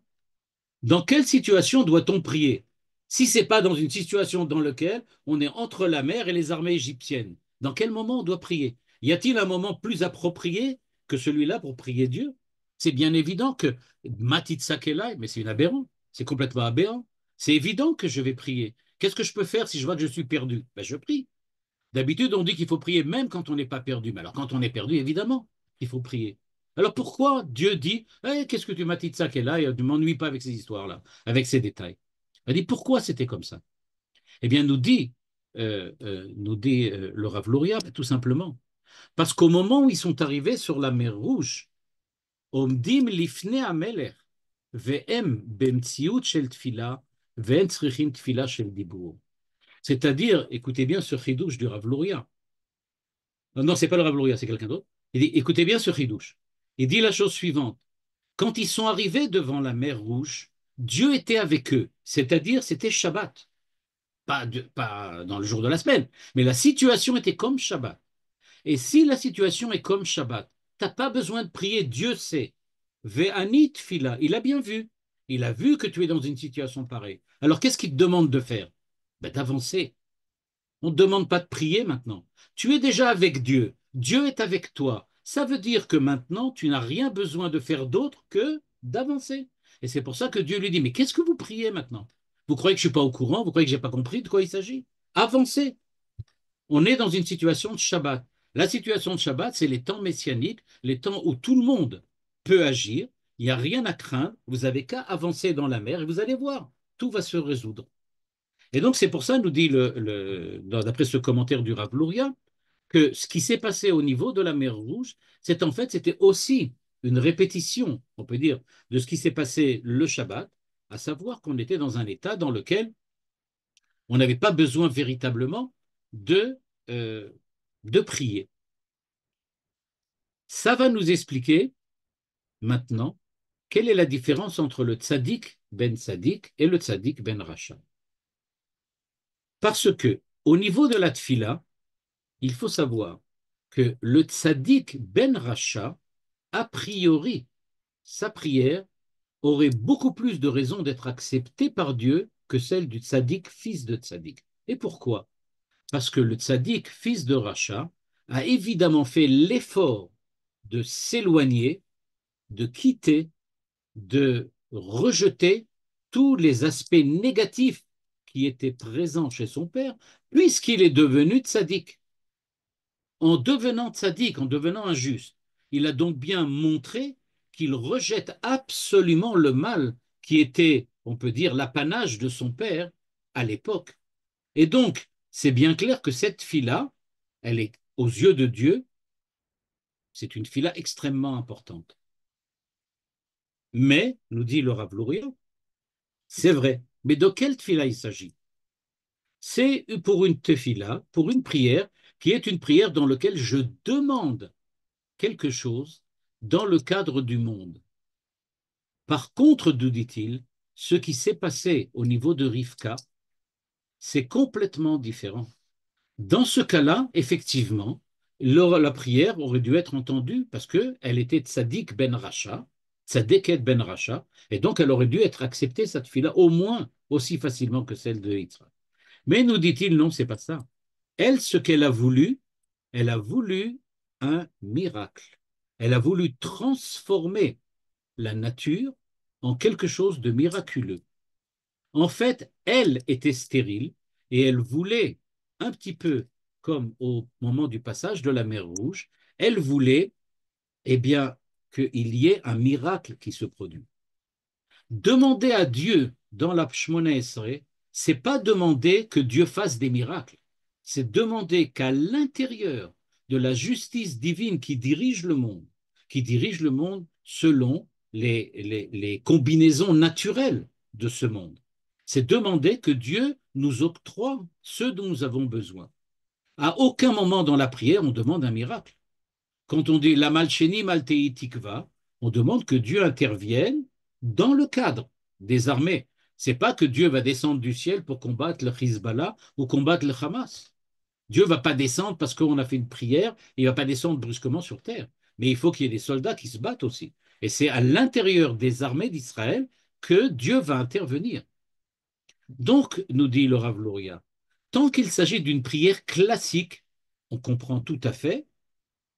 Dans quelle situation doit-on prier? Si ce n'est pas dans une situation dans laquelle on est entre la mer et les armées égyptiennes, dans quel moment on doit prier? Y a-t-il un moment plus approprié que celui-là pour prier Dieu? C'est bien évident que Matitsa Kelai, mais c'est une aberrant, c'est complètement aberrant. C'est évident que je vais prier. Qu'est-ce que je peux faire si je vois que je suis perdu? Ben, je prie. D'habitude, on dit qu'il faut prier même quand on n'est pas perdu. Mais alors, quand on est perdu, évidemment, il faut prier. Alors pourquoi Dieu dit qu'est-ce que tu m'as dit de ça qu'elle a et ne m'ennuie pas avec ces histoires-là, avec ces détails? Il dit pourquoi c'était comme ça? Eh bien, nous dit le Rav Luria, tout simplement. Parce qu'au moment où ils sont arrivés sur la mer Rouge, Omdim lifne amelech, ve'em bemtziut shel tfila, Ve'en tzrichin tfila shel dibur. C'est-à-dire, écoutez bien ce chidouche du Rav Luria. Non, c'est pas le Rav Luria, c'est quelqu'un d'autre. Il dit, écoutez bien ce chidouche. Il dit la chose suivante. Quand ils sont arrivés devant la mer Rouge, Dieu était avec eux, c'est-à-dire c'était Shabbat, pas dans le jour de la semaine, mais la situation était comme Shabbat. Et si la situation est comme Shabbat, t'as pas besoin de prier, Dieu sait. Ve'anit fila, il a bien vu. Il a vu que tu es dans une situation pareille. Alors qu'est-ce qu'il te demande de faire? Ben, d'avancer. On ne te demande pas de prier maintenant. Tu es déjà avec Dieu. Dieu est avec toi. Ça veut dire que maintenant, tu n'as rien besoin de faire d'autre que d'avancer. Et c'est pour ça que Dieu lui dit, mais qu'est-ce que vous priez maintenant? Vous croyez que je ne suis pas au courant? Vous croyez que je n'ai pas compris de quoi il s'agit? Avancez. On est dans une situation de Shabbat. La situation de Shabbat, c'est les temps messianiques, les temps où tout le monde peut agir. Il n'y a rien à craindre. Vous n'avez qu'à avancer dans la mer et vous allez voir, tout va se résoudre. Et donc, c'est pour ça, nous dit, d'après ce commentaire du Rav Luria, que ce qui s'est passé au niveau de la mer Rouge, c'est en fait, c'était aussi une répétition, on peut dire, de ce qui s'est passé le Shabbat, à savoir qu'on était dans un état dans lequel on n'avait pas besoin véritablement de, euh, de prier. Ça va nous expliquer maintenant quelle est la différence entre le tzaddik ben tzaddik et le tzaddik ben racha. Parce que au niveau de la tfila, il faut savoir que le tzaddik ben Racha, a priori, sa prière aurait beaucoup plus de raisons d'être acceptée par Dieu que celle du tzaddik, fils de tzaddik. Et pourquoi? Parce que le tzaddik, fils de Racha, a évidemment fait l'effort de s'éloigner, de quitter, de rejeter tous les aspects négatifs qui étaient présents chez son père, puisqu'il est devenu tzaddik. En devenant tzaddik, en devenant injuste, il a donc bien montré qu'il rejette absolument le mal qui était, on peut dire, l'apanage de son père à l'époque. Et donc, c'est bien clair que cette fille-là, elle est, aux yeux de Dieu, c'est une fille-là extrêmement importante. Mais, nous dit le Rav Luria, c'est vrai. Mais de quelle tefila il s'agit? C'est pour une tefila, pour une prière, qui est une prière dans laquelle je demande quelque chose dans le cadre du monde. Par contre, nous dit-il, ce qui s'est passé au niveau de Rivka, c'est complètement différent. Dans ce cas-là, effectivement, la prière aurait dû être entendue parce qu'elle était tzaddik ben Racha, tzaddiket ben Racha, et donc elle aurait dû être acceptée, cette fille-là, au moins aussi facilement que celle de Yitzhak. Mais nous dit-il, non, c'est pas ça. Elle, ce qu'elle a voulu, elle a voulu un miracle. Elle a voulu transformer la nature en quelque chose de miraculeux. En fait, elle était stérile et elle voulait, un petit peu comme au moment du passage de la mer Rouge, elle voulait, eh bien, qu'il y ait un miracle qui se produise. Demander à Dieu dans la Shmona Esrei, c'est pas demander que Dieu fasse des miracles, c'est demander qu'à l'intérieur de la justice divine qui dirige le monde selon les combinaisons naturelles de ce monde, c'est demander que Dieu nous octroie ce dont nous avons besoin. À aucun moment dans la prière, on demande un miracle. Quand on dit la malcheni maltei tikva, on demande que Dieu intervienne dans le cadre des armées. C'est pas que Dieu va descendre du ciel pour combattre le Hezbollah ou combattre le Hamas. Dieu va pas descendre parce qu'on a fait une prière, il va pas descendre brusquement sur terre. Mais il faut qu'il y ait des soldats qui se battent aussi. Et c'est à l'intérieur des armées d'Israël que Dieu va intervenir. Donc, nous dit le Rav Luria, tant qu'il s'agit d'une prière classique, on comprend tout à fait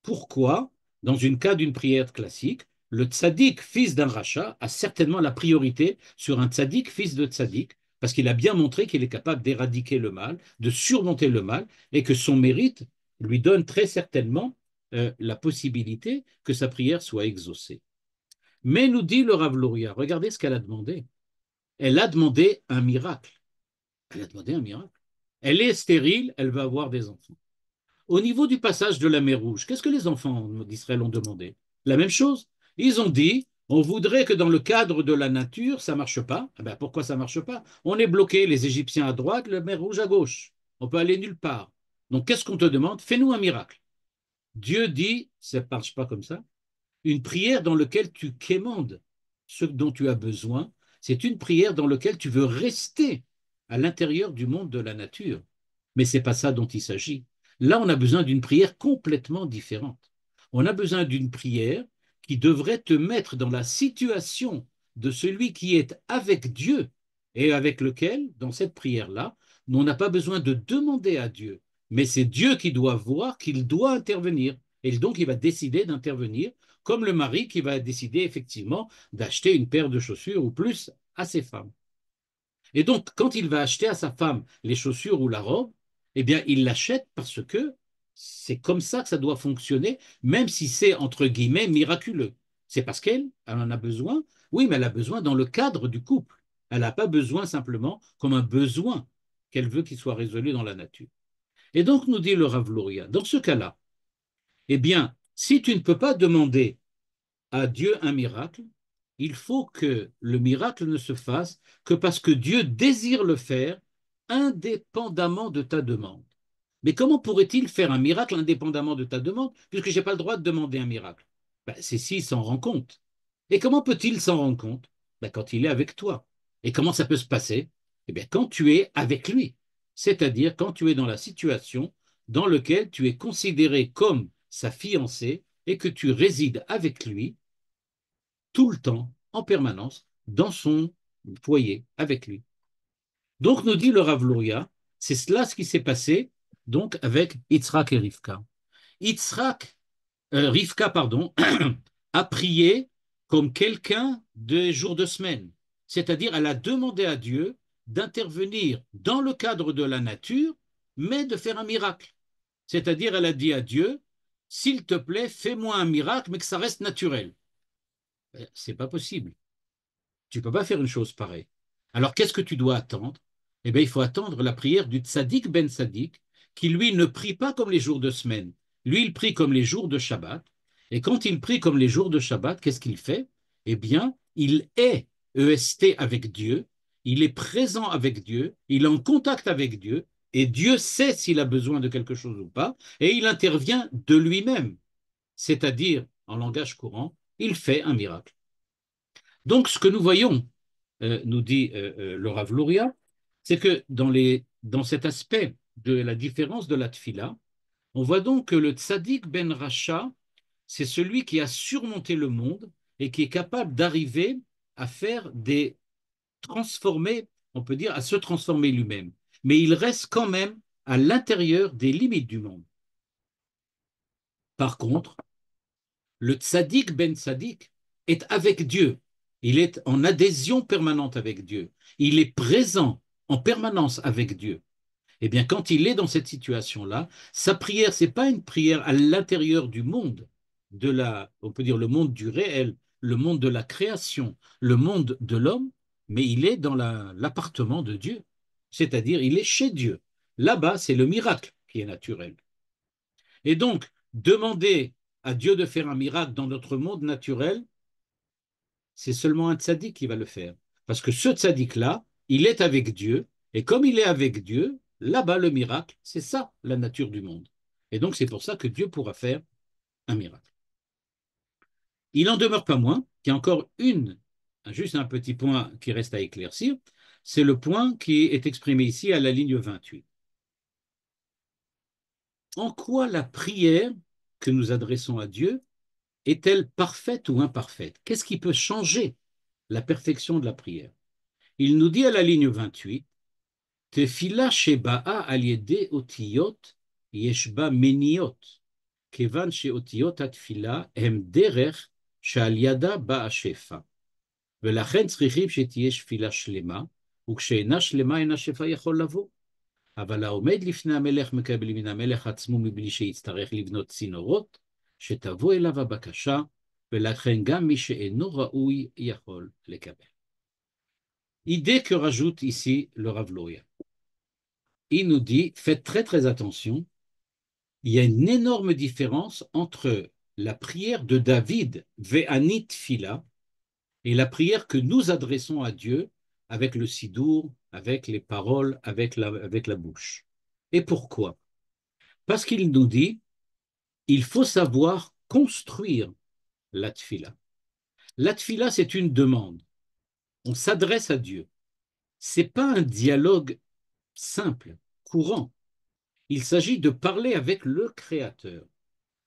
pourquoi, dans une cas d'une prière classique, le tzaddik, fils d'un rachat, a certainement la priorité sur un tzaddik, fils de tzaddik, parce qu'il a bien montré qu'il est capable d'éradiquer le mal, de surmonter le mal, et que son mérite lui donne très certainement la possibilité que sa prière soit exaucée. Mais nous dit le Rav Luria, regardez ce qu'elle a demandé. Elle a demandé un miracle. Elle a demandé un miracle. Elle est stérile, elle va avoir des enfants. Au niveau du passage de la mer Rouge, qu'est-ce que les enfants d'Israël ont demandé? La même chose. Ils ont dit, On voudrait que dans le cadre de la nature, ça ne marche pas. Eh ben, pourquoi ça ne marche pas? On est bloqué, les Égyptiens à droite, le mer Rouge à gauche. On peut aller nulle part. Donc, qu'est-ce qu'on te demande? Fais-nous un miracle. Dieu dit, ça ne marche pas comme ça, une prière dans laquelle tu quémandes ce dont tu as besoin. C'est une prière dans laquelle tu veux rester à l'intérieur du monde de la nature. Mais ce n'est pas ça dont il s'agit. Là, on a besoin d'une prière complètement différente. On a besoin d'une prière qui devrait te mettre dans la situation de celui qui est avec Dieu et avec lequel, dans cette prière-là, on n'a pas besoin de demander à Dieu, mais c'est Dieu qui doit voir qu'il doit intervenir. Et donc, il va décider d'intervenir, comme le mari qui va décider effectivement d'acheter une paire de chaussures ou plus à ses femmes. Et donc, quand il va acheter à sa femme les chaussures ou la robe, eh bien, il l'achète parce que c'est comme ça que ça doit fonctionner, même si c'est, entre guillemets, miraculeux. C'est parce qu'elle en a besoin, oui, mais elle a besoin dans le cadre du couple. Elle n'a pas besoin simplement comme un besoin qu'elle veut qu'il soit résolu dans la nature. Et donc, nous dit le Rav Luria, dans ce cas-là, eh bien, si tu ne peux pas demander à Dieu un miracle, il faut que le miracle ne se fasse que parce que Dieu désire le faire indépendamment de ta demande. Mais comment pourrait-il faire un miracle indépendamment de ta demande, puisque je n'ai pas le droit de demander un miracle? Ben, c'est s'il s'en rend compte. Et comment peut-il s'en rendre compte? Ben, quand il est avec toi. Et comment ça peut se passer? Eh bien, quand tu es avec lui, c'est-à-dire quand tu es dans la situation dans laquelle tu es considéré comme sa fiancée et que tu résides avec lui tout le temps, en permanence, dans son foyer, avec lui. Donc, nous dit le Rav Luria, c'est cela ce qui s'est passé donc avec Yitzhak et Rivka. Rivka, pardon, a prié comme quelqu'un des jours de semaine. C'est-à-dire, elle a demandé à Dieu d'intervenir dans le cadre de la nature, mais de faire un miracle. C'est-à-dire, elle a dit à Dieu, s'il te plaît, fais-moi un miracle, mais que ça reste naturel. C'est pas possible. Tu ne peux pas faire une chose pareille. Alors, qu'est-ce que tu dois attendre? Eh bien, il faut attendre la prière du tzaddik ben tzaddik, qui lui ne prie pas comme les jours de semaine. Lui, il prie comme les jours de Shabbat. Et quand il prie comme les jours de Shabbat, qu'est-ce qu'il fait? Eh bien, il est EST avec Dieu, il est présent avec Dieu, il est en contact avec Dieu, et Dieu sait s'il a besoin de quelque chose ou pas, et il intervient de lui-même. C'est-à-dire, en langage courant, il fait un miracle. Donc, ce que nous voyons, nous dit le Rav Luria, c'est que dans cet aspect de la différence de la tfila, on voit donc que le tzaddik ben Racha, c'est celui qui a surmonté le monde et qui est capable d'arriver à faire des transformer, on peut dire, à se transformer lui-même. Mais il reste quand même à l'intérieur des limites du monde. Par contre, le tzaddik ben tzaddik est avec Dieu. Il est en adhésion permanente avec Dieu. Il est présent en permanence avec Dieu. Eh bien, quand il est dans cette situation-là, sa prière, c'est pas une prière à l'intérieur du monde, on peut dire le monde du réel, le monde de la création, le monde de l'homme, mais il est dans l'appartement de Dieu. C'est-à-dire, il est chez Dieu. Là-bas, c'est le miracle qui est naturel. Et donc, demander à Dieu de faire un miracle dans notre monde naturel, c'est seulement un tzaddik qui va le faire. Parce que ce tzaddik-là, il est avec Dieu, et comme il est avec Dieu, là-bas, le miracle, c'est ça, la nature du monde. Et donc, c'est pour ça que Dieu pourra faire un miracle. Il n'en demeure pas moins qu'il y a encore juste un petit point qui reste à éclaircir, c'est le point qui est exprimé ici à la ligne 28. En quoi la prière que nous adressons à Dieu est-elle parfaite ou imparfaite? Qu'est-ce qui peut changer la perfection de la prière? Il nous dit à la ligne 28, Tefila sheba'a al yede otiyot yeshba meniot, kevan sheotiyot atfila hem derech שעל ידה בא השפע, ולכן צריכים שתהיה שפילה שלמה, וכשאינה שלמה אין השפע יכול לבוא. אבל העומד לפני המלך מקבל מן המלך עצמו מבלי שיצטרך לבנות צינורות, שתבוא אליו הבקשה, ולכן גם מי שאינו ראוי יכול לקבל. Idée que rajoute ici le Rav Luria. Il nous dit, faites très très attention, il y a une énorme différence entre la prière de David, Ve'anit Fila, et la prière que nous adressons à Dieu avec le sidour, avec les paroles, avec la bouche. Et pourquoi? Parce qu'il nous dit, il faut savoir construire la tfila. La tfila, c'est une demande. On s'adresse à Dieu. C'est pas un dialogue simple, courant. Il s'agit de parler avec le Créateur.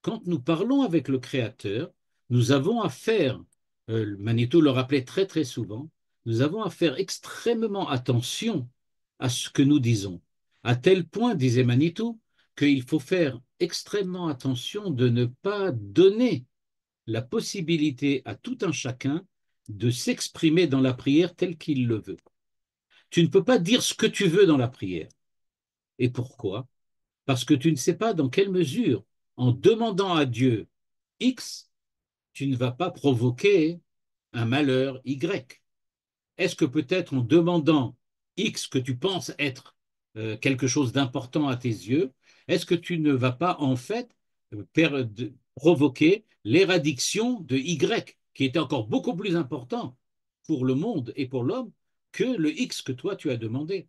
Quand nous parlons avec le Créateur, nous avons à faire, Manitou le rappelait très très souvent, nous avons à faire extrêmement attention à ce que nous disons. À tel point, disait Manitou, qu'il faut faire extrêmement attention de ne pas donner la possibilité à tout un chacun de s'exprimer dans la prière tel qu'il le veut. Tu ne peux pas dire ce que tu veux dans la prière. Et pourquoi? Parce que tu ne sais pas dans quelle mesure, en demandant à Dieu X, tu ne vas pas provoquer un malheur Y. Est-ce que peut-être en demandant X que tu penses être quelque chose d'important à tes yeux, est-ce que tu ne vas pas en fait provoquer l'éradiction de Y, qui était encore beaucoup plus important pour le monde et pour l'homme que le X que toi tu as demandé?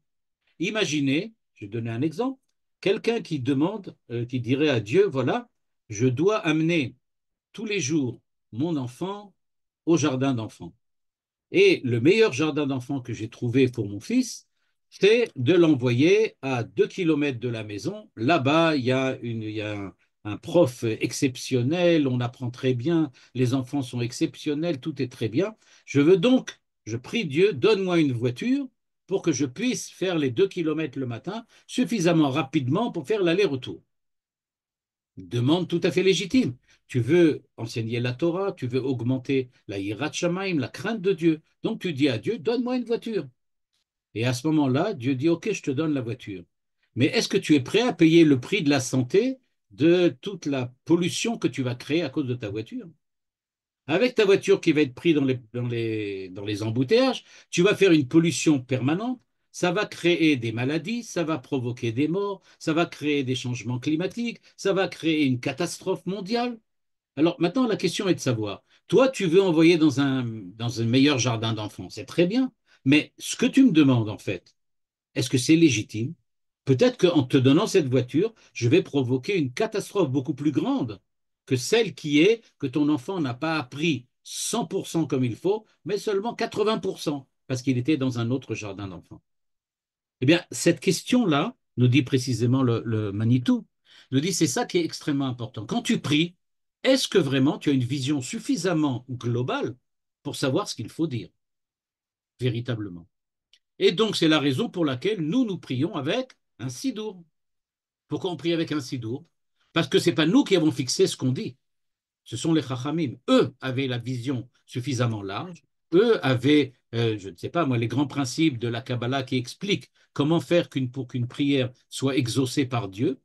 Imaginez, je vais donner un exemple, quelqu'un qui demande, qui dirait à Dieu, voilà, je dois amener tous les jours mon enfant au jardin d'enfants. Et le meilleur jardin d'enfants que j'ai trouvé pour mon fils, c'est de l'envoyer à 2 kilomètres de la maison. Là-bas, il y a un prof exceptionnel, on apprend très bien, les enfants sont exceptionnels, tout est très bien. Je veux donc, je prie Dieu, donne-moi une voiture pour que je puisse faire les 2 kilomètres le matin suffisamment rapidement pour faire l'aller-retour. Demande tout à fait légitime. Tu veux enseigner la Torah, tu veux augmenter la hirat shamaim, la crainte de Dieu. Donc tu dis à Dieu, donne-moi une voiture. Et à ce moment-là, Dieu dit, OK, je te donne la voiture. Mais est-ce que tu es prêt à payer le prix de la santé de toute la pollution que tu vas créer à cause de ta voiture? Avec ta voiture qui va être prise dans les embouteillages, tu vas faire une pollution permanente, ça va créer des maladies, ça va provoquer des morts, ça va créer des changements climatiques, ça va créer une catastrophe mondiale. Alors maintenant, la question est de savoir, toi, tu veux envoyer dans un meilleur jardin d'enfants, c'est très bien, mais ce que tu me demandes en fait, est-ce que c'est légitime? Peut-être qu'en te donnant cette voiture, je vais provoquer une catastrophe beaucoup plus grande que celle qui est que ton enfant n'a pas appris 100% comme il faut, mais seulement 80% parce qu'il était dans un autre jardin d'enfants. Eh bien, cette question-là, nous dit précisément le Manitou, nous dit c'est ça qui est extrêmement important. Quand tu pries, est-ce que vraiment tu as une vision suffisamment globale pour savoir ce qu'il faut dire véritablement? Et donc, c'est la raison pour laquelle nous prions avec un sidour. Pourquoi on prie avec un sidour? Parce que ce n'est pas nous qui avons fixé ce qu'on dit. Ce sont les chachamim. Eux avaient la vision suffisamment large. Eux avaient, je ne sais pas moi, les grands principes de la Kabbalah qui expliquent comment faire pour qu'une prière soit exaucée par Dieu.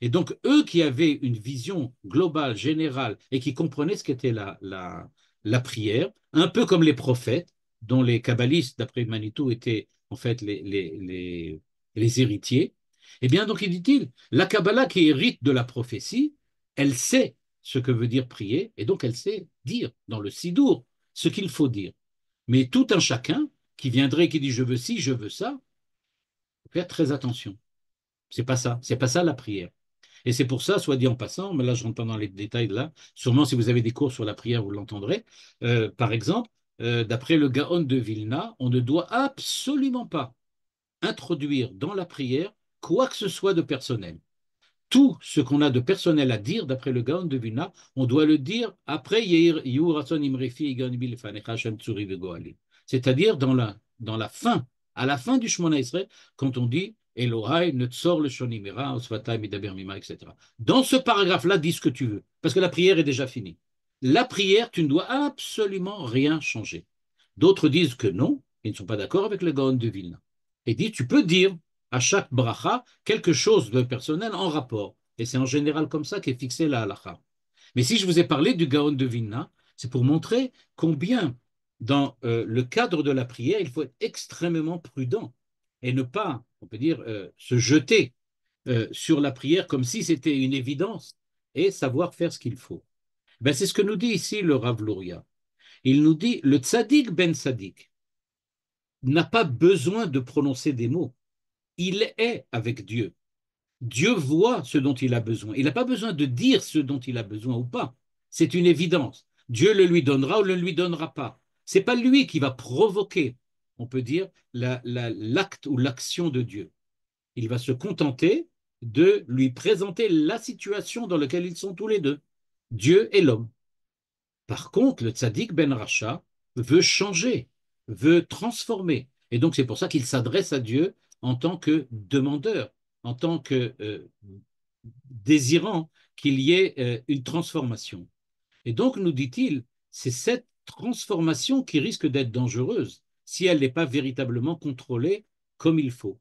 Et donc, eux qui avaient une vision globale, générale, et qui comprenaient ce qu'était la prière, un peu comme les prophètes, dont les kabbalistes, d'après Manitou, étaient en fait les héritiers, eh bien, donc, il dit-il, la Kabbalah qui hérite de la prophétie, elle sait ce que veut dire prier, et donc elle sait dire dans le sidour ce qu'il faut dire. Mais tout un chacun qui viendrait et qui dit je veux ci, je veux ça, faut faire très attention. C'est pas ça la prière. Et c'est pour ça, soit dit en passant, mais là je rentre pas dans les détails de là, sûrement si vous avez des cours sur la prière, vous l'entendrez. Par exemple, d'après le Gaon de Vilna, on ne doit absolument pas introduire dans la prière quoi que ce soit de personnel. Tout ce qu'on a de personnel à dire, d'après le Gaon de Vilna, on doit le dire après c'est-à-dire dans la fin, à la fin du Shemona Esrei, quand on dit Elohai netzor le shonimera, osvatai midaber mima, etc. Dans ce paragraphe-là, dis ce que tu veux, parce que la prière est déjà finie. La prière, tu ne dois absolument rien changer. D'autres disent que non, ils ne sont pas d'accord avec le Gaon de Vilna. Et dit, tu peux dire à chaque bracha quelque chose de personnel en rapport. Et c'est en général comme ça qu'est fixée la halakha. Mais si je vous ai parlé du Gaon de Vilna, c'est pour montrer combien, dans le cadre de la prière, il faut être extrêmement prudent et ne pas, on peut dire, se jeter sur la prière comme si c'était une évidence et savoir faire ce qu'il faut. Ben, c'est ce que nous dit ici le Rav Luria. Il nous dit, le tzaddik ben tzaddik n'a pas besoin de prononcer des mots. Il est avec Dieu. Dieu voit ce dont il a besoin. Il n'a pas besoin de dire ce dont il a besoin ou pas. C'est une évidence. Dieu le lui donnera ou ne le lui donnera pas. C'est pas lui qui va provoquer, on peut dire, l'acte ou l'action de Dieu. Il va se contenter de lui présenter la situation dans laquelle ils sont tous les deux, Dieu et l'homme. Par contre, le tzaddik ben Racha veut changer, veut transformer. Et donc, c'est pour ça qu'il s'adresse à Dieu en tant que demandeur, en tant que désirant qu'il y ait une transformation. Et donc, nous dit-il, c'est cette transformation qui risque d'être dangereuse si elle n'est pas véritablement contrôlée comme il faut.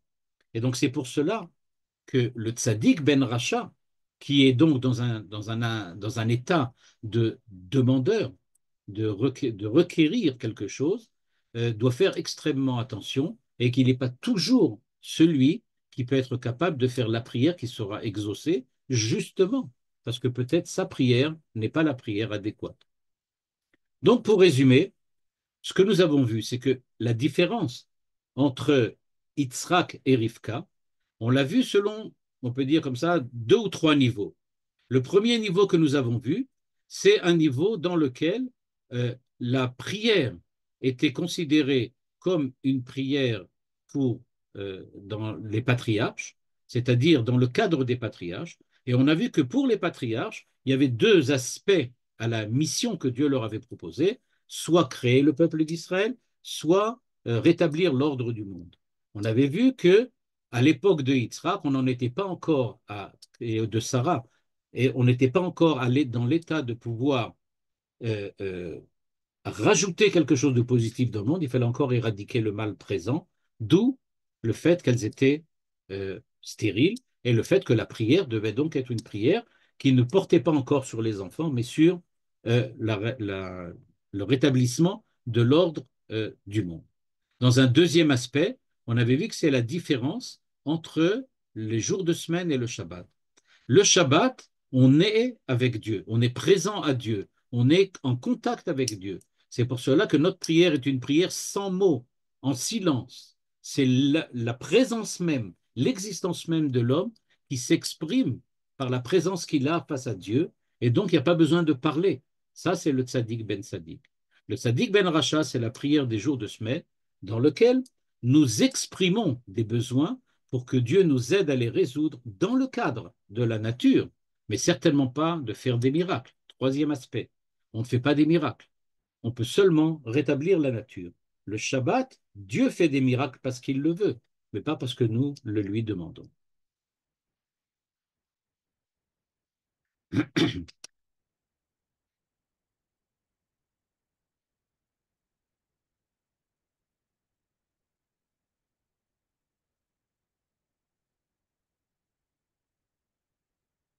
Et donc, c'est pour cela que le tzaddik ben Racha, qui est donc dans un état de demandeur, de requérir quelque chose, doit faire extrêmement attention et qu'il n'est pas toujours celui qui peut être capable de faire la prière qui sera exaucée, justement, parce que peut-être sa prière n'est pas la prière adéquate. Donc, pour résumer, ce que nous avons vu, c'est que la différence entre Yitzhak et Rivka, on l'a vu selon, on peut dire comme ça, deux ou trois niveaux. Le premier niveau que nous avons vu, c'est un niveau dans lequel la prière était considérée comme une prière dans les patriarches, c'est-à-dire dans le cadre des patriarches. Et on a vu que pour les patriarches, il y avait deux aspects à la mission que Dieu leur avait proposée, soit créer le peuple d'Israël, soit rétablir l'ordre du monde. On avait vu que à l'époque de Yitzhak, on n'en était pas encore et de Sarah, et on n'était pas encore allé dans l'état de pouvoir euh, euh, rajouter quelque chose de positif dans le monde, il fallait encore éradiquer le mal présent, d'où le fait qu'elles étaient stériles et le fait que la prière devait donc être une prière qui ne portait pas encore sur les enfants, mais sur le rétablissement de l'ordre du monde. Dans un deuxième aspect, on avait vu que c'est la différence entre les jours de semaine et le Shabbat. Le Shabbat, on est avec Dieu, on est présent à Dieu, on est en contact avec Dieu. C'est pour cela que notre prière est une prière sans mots, en silence. C'est la présence même, l'existence même de l'homme qui s'exprime par la présence qu'il a face à Dieu, et donc il n'y a pas besoin de parler. Ça, c'est le tzaddik ben tzaddik. Le tzaddik ben Racha, c'est la prière des jours de semaine, dans lequel nous exprimons des besoins pour que Dieu nous aide à les résoudre dans le cadre de la nature, mais certainement pas de faire des miracles. Troisième aspect, on ne fait pas des miracles. On peut seulement rétablir la nature. Le Shabbat, Dieu fait des miracles parce qu'il le veut, mais pas parce que nous le lui demandons.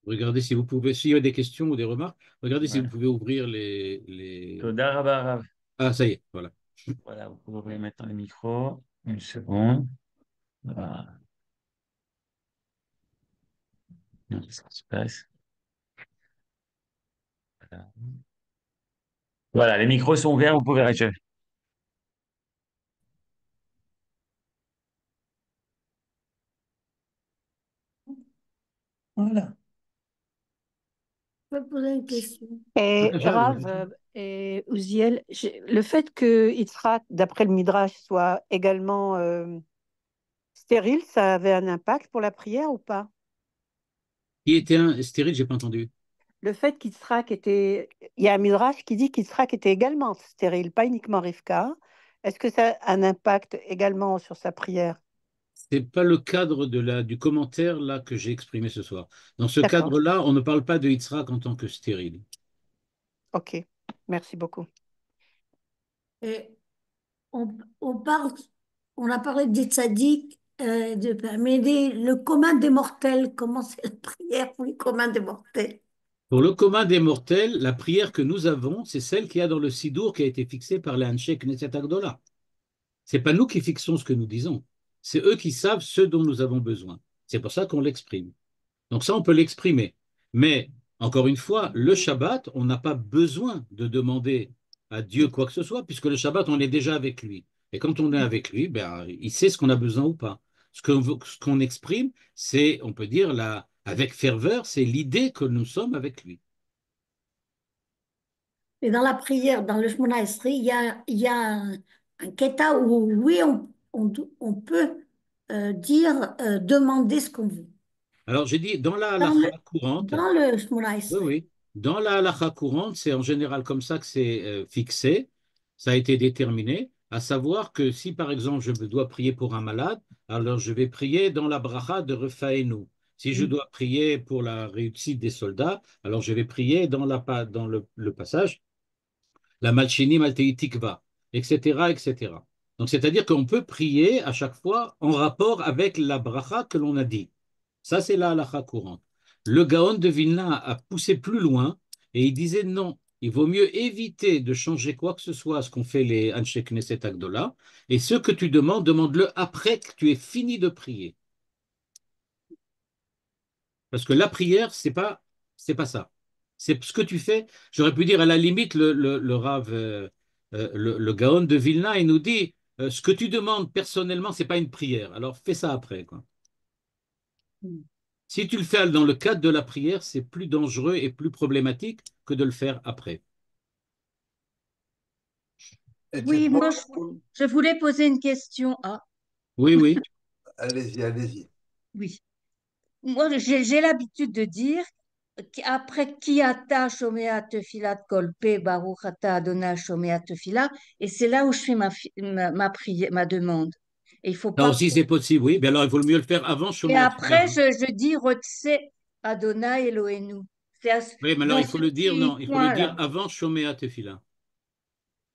Regardez si vous pouvez, s'il y a des questions ou des remarques, regardez si vous Voilà. pouvez ouvrir les... Toda Rabba Rav. Ah, ça y est, voilà. Voilà, vous pouvez ouvrir maintenant le micro. Une seconde. Voilà. Qu'est-ce qui se passe? Voilà. Voilà, les micros sont ouverts, vous pouvez réagir. Voilà. Je peux poser une question. Et Déjà, Rav et Uziel, le fait que Yitzhak, d'après le Midrash, soit également stérile, ça avait un impact pour la prière ou pas? qui était un stérile, j'ai pas entendu. Le fait qu'Yitzhak était... Il y a un Midrash qui dit qu'Yitzhak était également stérile, pas uniquement Rivka. Est-ce que ça a un impact également sur sa prière? C'est pas le cadre du commentaire là que j'ai exprimé ce soir. Dans ce D'accord, cadre-là, on ne parle pas de Yitzhak en tant que stérile. ok. Merci beaucoup. Et on parle, on a parlé des tzaddik, mais le commun des mortels, comment c'est la prière pour les communs des mortels? Pour le commun des mortels, la prière que nous avons, c'est celle qui a dans le Sidour qui a été fixée par les Anshe Knesset Agdola. C'est pas nous qui fixons ce que nous disons. C'est eux qui savent ce dont nous avons besoin. C'est pour ça qu'on l'exprime. Donc ça, on peut l'exprimer. Mais, encore une fois, le Shabbat, on n'a pas besoin de demander à Dieu quoi que ce soit, puisque le Shabbat, on est déjà avec lui. Et quand on est avec lui, ben, il sait ce qu'on a besoin ou pas. Ce qu'on exprime, c'est, on peut dire, avec ferveur, c'est l'idée que nous sommes avec lui. Et dans la prière, dans le Shemona Esrei, il y a un keta où, oui, on peut dire, demander ce qu'on veut. Alors, j'ai dit, dans la Dans halakha le, courante, dans le Shemona oui, Esrei. oui. Dans la halakha courante, c'est en général comme ça que c'est fixé, ça a été déterminé, à savoir que si par exemple je dois prier pour un malade, alors je vais prier dans la bracha de Refaenu. Si je dois prier pour la réussite des soldats, alors je vais prier dans le passage, la Malchini Maltei Tikva, etc., etc. Donc c'est-à-dire qu'on peut prier à chaque fois en rapport avec la bracha que l'on a dit. Ça, c'est la halakha courante. Le Gaon de Vilna a poussé plus loin et il disait non, il vaut mieux éviter de changer quoi que ce soit à ce qu'ont fait les Anshe Knesset Agdola. Et ce que tu demandes, demande-le après que tu aies fini de prier. Parce que la prière, c'est pas ça. C'est ce que tu fais. J'aurais pu dire à la limite, le Rav, le Gaon de Vilna, il nous dit ce que tu demandes personnellement, c'est pas une prière. Alors fais ça après, quoi. Si tu le fais dans le cadre de la prière, c'est plus dangereux et plus problématique que de le faire après. Et c'est Oui, moi, je voulais poser une question. Ah, Oui, oui, Allez-y, allez-y. oui. Moi, j'ai l'habitude de dire qu'après qui ata shomea tefilat kolpe baruch ata Adonai shomea tefila, et c'est là où je fais ma prière, ma demande. Et il faut ça pas. aussi c'est possible, oui. Mais alors il vaut le mieux le faire avant Et Shomé Atfila, après, hein. je dis Rotse Adonai Elohenu. Oui, mais alors Dans il ce faut le dire, petit non, il faut le dire coin-là. avant Shomé Tefila.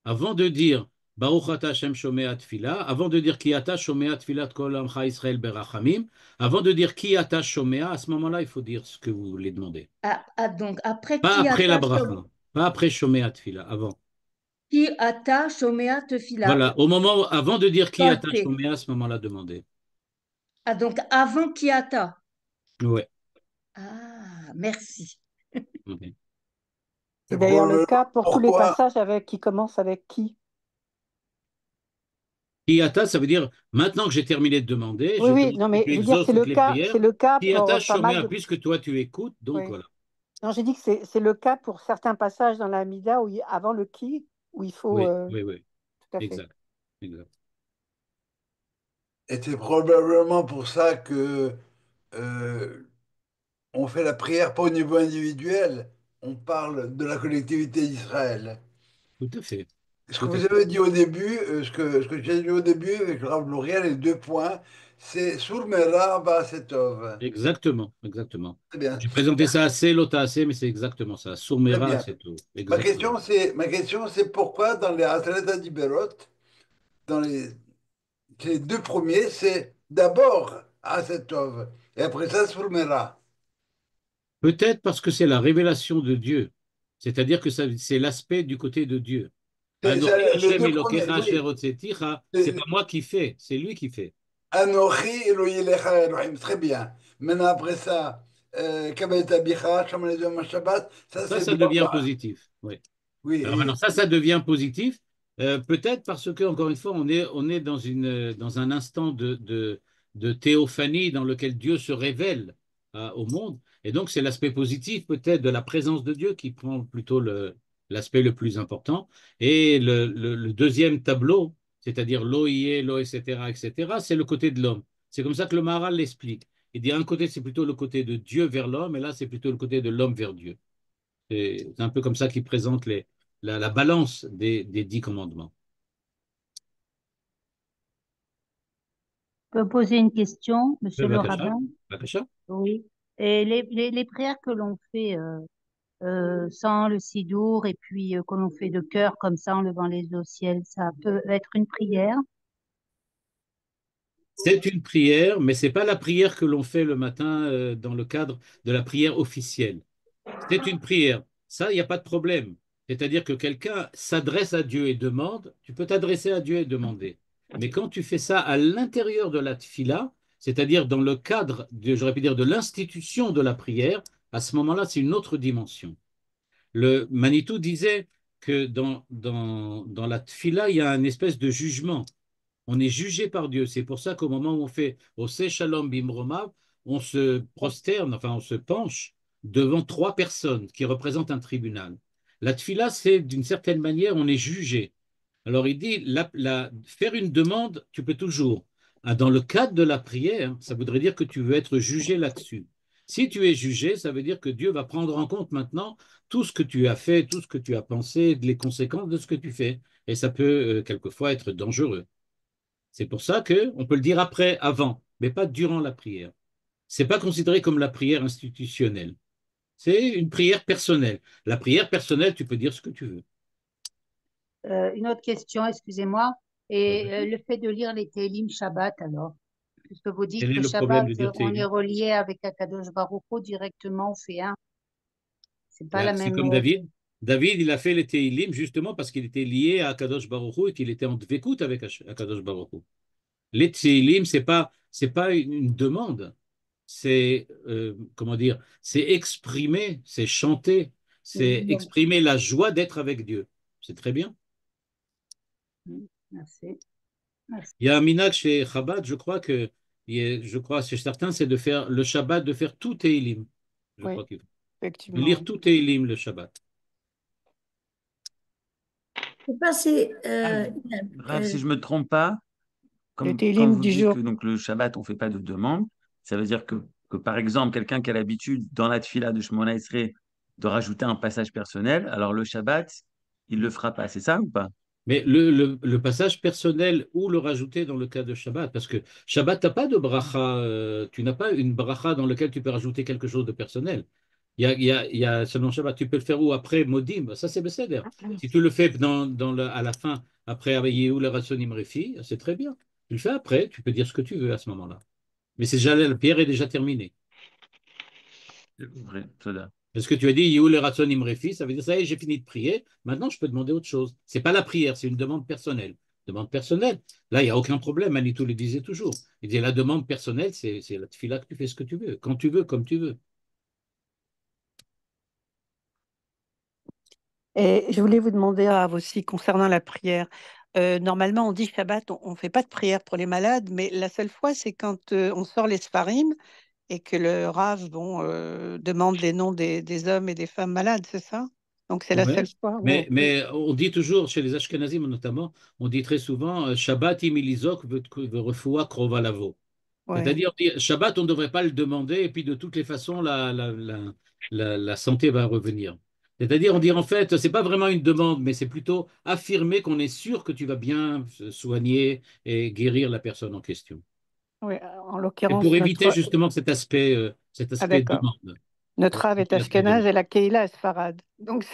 Avant de dire Baruch ata Hashem Shomé Tefila, avant de dire Ki ata Shomé Tefila Kol Amcha Israël Berachamim, avant de dire Ki ata Shomé, à ce moment-là, il faut dire ce que vous voulez demander. Donc, après Pas qui après la ata, bracha, pas après Shomé Tefila, avant. qui ata shomea tefila Voilà, au moment, avant de dire Ki ata kolpe. Shomé, à ce moment-là, demandez. Ah, donc avant qui ata. Ouais. Ah, merci. Ok. C'est C'est d'ailleurs le probablement cas pour tous les pourquoi, passages qui commencent avec qui. Kiata, ça veut dire maintenant que j'ai terminé de demander, Oui, je oui, demande non, que mais tu je veux dire, exauces toutes les c'est prières. le cas Kiata pour pas mal Shomea, de. puisque toi tu écoutes, donc Oui. voilà. Non, j'ai dit que c'est le cas pour certains passages dans la Mida où avant le qui, où il faut. Oui, oui, oui, Tout à fait. exact, exact. et c'est probablement pour ça que euh, on fait la prière pas au niveau individuel, on parle de la collectivité d'Israël. Tout à fait, Ce que tout à vous fait. avez dit au début, ce que j'ai dit au début avec le Rav L'Oréal, les deux points, c'est Sur Mera Baasetov. Exactement, exactement. Très bien, J'ai présenté ça assez, l'autre assez, mais c'est exactement ça. très Sourmera, bien. c'est tout. Exactement. Ma question, c'est pourquoi dans les Atleta d'Iberot, dans les deux premiers, c'est d'abord Asetov et après ça Surmera. Peut-être parce que c'est la révélation de Dieu. C'est-à-dire que c'est l'aspect du côté de Dieu. Anochi C'est les Hashem deux premiers, Elokecha asher oui. hotzeticha, c'est pas Les- moi qui fais, c'est lui qui fait. Anochi Elohi Lecha Elohim, très bien. Maintenant, après ça, Kabbalah Tabicha, Shama Yom Shabbat, ça c'est Ça bien. devient positif. Oui. Oui, Alors ça devient positif. Peut-être parce que, encore une fois, on est dans un instant de théophanie dans lequel Dieu se révèle au monde. Et donc, c'est l'aspect positif, peut-être, de la présence de Dieu qui prend plutôt l'aspect le plus important. Et le deuxième tableau, c'est-à-dire l'eau y est, l'eau, etc., c'est le côté de l'homme. C'est comme ça que le Maharal l'explique. Il dit, un côté, c'est plutôt le côté de Dieu vers l'homme, et là, c'est plutôt le côté de l'homme vers Dieu. C'est un peu comme ça qu'il présente la balance des 10 commandements. Je peux poser une question, monsieur le Bakasha, rabbin? Bakasha. Oui. Et les prières que l'on fait sans le sidour et puis que l'on fait de cœur comme ça en levant les yeux au ciel, ça peut être une prière? C'est une prière, mais c'est pas la prière que l'on fait le matin dans le cadre de la prière officielle. C'est une prière. Ça, il n'y a pas de problème. C'est-à-dire que quelqu'un s'adresse à Dieu et demande, tu peux t'adresser à Dieu et demander. Mais quand tu fais ça à l'intérieur de la tfila, c'est-à-dire dans le cadre, j'aurais pu dire, de l'institution de la prière, à ce moment-là, c'est une autre dimension. Le Manitou disait, que dans la tfila, il y a une espèce de jugement. On est jugé par Dieu. C'est pour ça qu'au moment où on fait Oseh Shalom Bimromav, on se prosterne, enfin on se penche devant trois personnes qui représentent un tribunal. La tfila, c'est d'une certaine manière, on est jugé. Alors il dit, faire une demande, tu peux toujours. Ah, dans le cadre de la prière, ça voudrait dire que tu veux être jugé là-dessus. Si tu es jugé, ça veut dire que Dieu va prendre en compte maintenant tout ce que tu as fait, tout ce que tu as pensé, les conséquences de ce que tu fais. Et ça peut quelquefois être dangereux. C'est pour ça qu'on peut le dire après, avant, mais pas durant la prière. C'est pas considéré comme la prière institutionnelle. C'est une prière personnelle. La prière personnelle, tu peux dire ce que tu veux. Une autre question, excusez-moi. Et Vas-y. le fait de lire les Télim Shabbat, alors, puisque vous dites Quel est que le problème Shabbat, de dire on est Tehillim? relié avec Akadosh Baruch Hu directement, on fait un. C'est pas la C'est même. comme David. David, il a fait les Tehillim justement parce qu'il était lié à Akadosh Baruch Hu et qu'il était en dvékout avec Akadosh Baruch Hu. Les Tehillim, c'est pas une demande. C'est, comment dire, c'est exprimer, c'est chanter, c'est exprimer la joie d'être avec Dieu. C'est très bien. Merci. Merci. Il y a un minhag chez Chabad, je crois, chez certains, c'est de faire le Shabbat, de faire tout Tehillim. Je Oui, crois qu'il faut. De effectivement. lire tout Tehillim le Shabbat. Je sais pas si Rav, si je me trompe pas, Le quand télim vous du dites jour. que donc le Shabbat, on ne fait pas de demande, ça veut dire que par exemple, quelqu'un qui a l'habitude dans la tfila de Shemona Esrei de rajouter un passage personnel, alors le Shabbat, il ne le fera pas, c'est ça ou pas? Mais le passage personnel ou le rajouter dans le cas de Shabbat, parce que Shabbat, tu n'as pas de bracha, tu n'as pas une bracha dans laquelle tu peux rajouter quelque chose de personnel. Il y a seulement Shabbat, tu peux le faire ou après Modim, ça c'est Besséder. Si tu le fais à la fin, après avec Yehu le Ratsonim Refi, c'est très bien. Tu le fais après, tu peux dire ce que tu veux à ce moment-là. Mais c'est déjà, la pierre est déjà terminée. Vrai, Toda. Parce que tu as dit Yehu le Ratsonim Refi, ça veut dire ça y est, j'ai fini de prier, maintenant je peux demander autre chose. C'est pas la prière, c'est une demande personnelle. Demande personnelle, là, il n'y a aucun problème, Manitou le disait toujours. Il disait la demande personnelle, c'est la tefila que tu fais ce que tu veux, quand tu veux, comme tu veux. Et je voulais vous demander, Rav, aussi, concernant la prière. Normalement, on dit Shabbat, on ne fait pas de prière pour les malades, mais la seule fois, c'est quand on sort les Sfarim et que le Rav demande les noms des hommes et des femmes malades, c'est ça? Donc, c'est la Ouais. seule fois où on peut. Mais on dit toujours, chez les Ashkenazim notamment, on dit très souvent Shabbat imilizok refoua krova lavo. Ouais. C'est-à-dire, Shabbat, on ne devrait pas le demander, et puis de toutes les façons, la santé va revenir. C'est-à-dire, on dit en fait, c'est pas vraiment une demande, mais c'est plutôt affirmer qu'on est sûr que tu vas bien soigner et guérir la personne en question. Ouais, en Et pour l'occurrence, éviter justement cet Ah, aspect d'accord. demande. Notre Rav est Ashkenaz et la Keïla est Sfarad. Donc,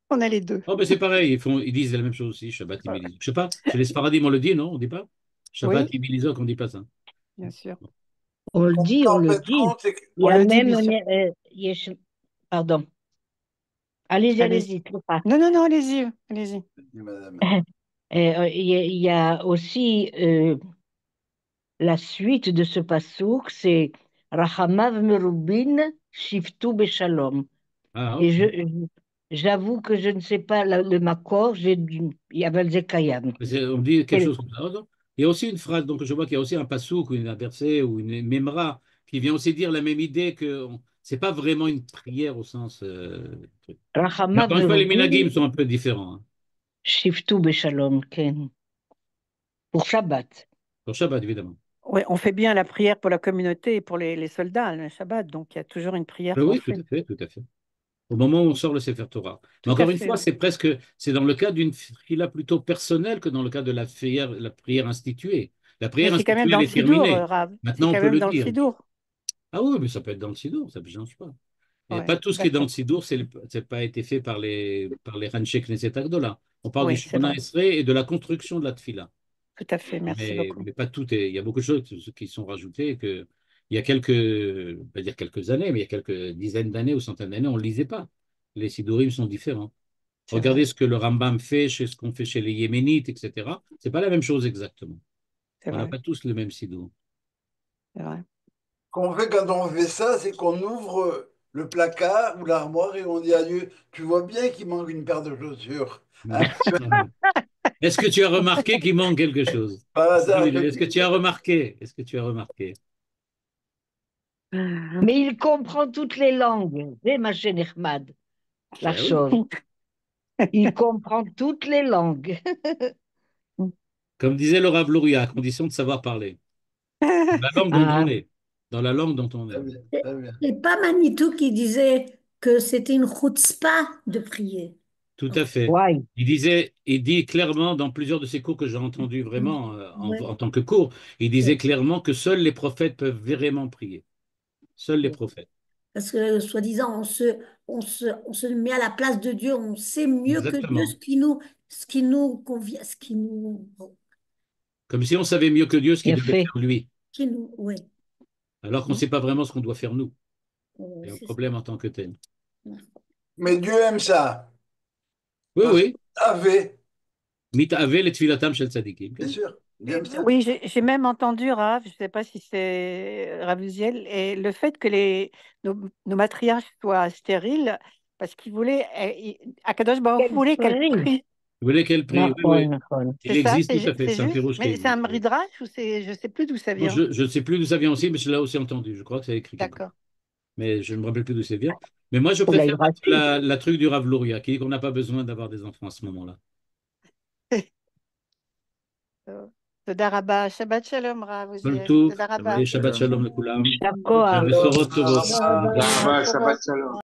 on a les deux. Oh, ben c'est pareil, ils disent la même chose aussi, Shabbat imilizok. Je sais pas, chez les Sfaradim, on le dit, non? On dit pas? Oui, Shabbat imilizok, on dit pas ça. bien sûr. On le dit, on En le fait, dit. compte, c'est que- Il y On a le dit, même, bien sûr. pardon, allez-y, Allez. allez-y, trop pas. Non, non, non, allez-y. Allez-y. madame. Il y a aussi la suite de ce passouk, c'est Rachamav Merubin Shiftu Beshalom. Ah, Et ok. j'avoue que je ne sais pas le makor, il y avait le Zekayam. On dit quelque chose comme ça. Oh, il y a aussi une phrase, donc je vois qu'il y a aussi un passouk ou un verset ou une memra qui vient aussi dire la même idée que c'est pas vraiment une prière au sens. Truc. Mais Rachamav encore une fois, les minagim Merubin sont un peu différents. Hein. Shiftu Beshalom, Ken. Pour Shabbat. Pour Shabbat, évidemment. Ouais, on fait bien la prière pour la communauté et pour les soldats, le Shabbat. Donc, il y a toujours une prière qu'on Oui, tout fait. à fait, tout à fait. Au moment où on sort le Sefer Torah. Mais Tout à encore une fait, fois, oui. c'est dans le cas d'une fila plutôt personnelle que dans le cas de la prière instituée. La Mais prière c'est quand même instituée, dans elle le est Sidour, terminée. Rav. C'est Maintenant, on quand peut même le dans le dire. Sidour. Ah oui, mais ça peut être dans le Sidour, ça ne change pas. Et Ouais, pas tout ce qui est dans le d'accord. Sidour, c'est pas été fait par les Ranché Knesset Agdola. On parle du Oui, c'est Shemona vrai. Esrei et de la construction de la Tfila. Tout à fait. Merci beaucoup. Mais pas tout est. Il y a beaucoup de choses qui sont rajoutées que il y a je vais pas dire quelques années, mais il y a quelques dizaines d'années ou centaines d'années, on ne lisait pas. Les Sidourim sont différents. C'est Regardez vrai. ce que le Rambam fait, chez ce qu'on fait chez les Yéménites, etc. C'est pas la même chose exactement. C'est On n'a vrai. pas tous le même Sidour. C'est vrai. Ce qu'on fait quand on fait ça, c'est qu'on ouvre le placard ou l'armoire et on dit à Dieu, tu vois bien qu'il manque une paire de chaussures. Hein? Est-ce que tu as remarqué qu'il manque quelque chose? Par hasard, Est-ce que tu as remarqué? Est-ce que tu as remarqué? Mais il comprend toutes les langues. C'est ma Nechmad, Ben oui. l'Archov. Il comprend toutes les langues. Comme disait le Rav Louria, à condition de savoir parler. La langue dont on Ah, est. Dans la langue dont on est. très bien, très bien. C'est pas Manitou qui disait que c'était une chutzpah de prier. Tout à fait. ouais. Il dit clairement dans plusieurs de ses cours que j'ai entendus vraiment Ouais. en tant que cours, il disait clairement que seuls les prophètes peuvent vraiment prier. Seuls les prophètes. Parce que, soi-disant, on se met à la place de Dieu, on sait mieux que Dieu Exactement. ce qui nous convient, Comme si on savait mieux que Dieu ce qu'il Bien devait fait. faire lui, ouais, alors qu'on ne sait pas vraiment ce qu'on doit faire nous. ouais, C'est un c'est problème en tant que tel. ça. Mais Dieu aime ça. Oui, Parce que oui. Ave, Mit'ave et tfilatam shel tzadikim. bien sûr, il aime ça. Oui, j'ai même entendu, Rav, je ne sais pas si c'est Rav Uziel, et le fait que nos matriarches soient stériles, parce qu'ils voulaient, Akadosh Baruch Hu Quel voulait qu'elles prix. prient. Vous voulez qu'elle prie? Oui, Nahon, oui. nahon. Il C'est ça, existe tout à fait. c'est C'est un juste, pirouche qui mais c'est un existe. Oui. midrash ou je ne sais plus d'où ça Bon, vient. je ne sais plus d'où ça vient aussi, mais je l'ai aussi entendu. Je crois que c'est écrit quelque part. D'accord. Mais je ne me rappelle plus d'où ça vient. Mais moi, je C'est la préfère gratuite. la truc du Rav Louria, qui dit qu'on n'a pas besoin d'avoir des enfants à ce moment-là. Toda rabba, Shabbat Shalom, Rav Tout le Uziel. tout. Toda rabba. Shabbat shalom לכולם. Chapeau à- בשורות טובות. Shabbat Shabbat shalom. shalom. Shabbat shalom.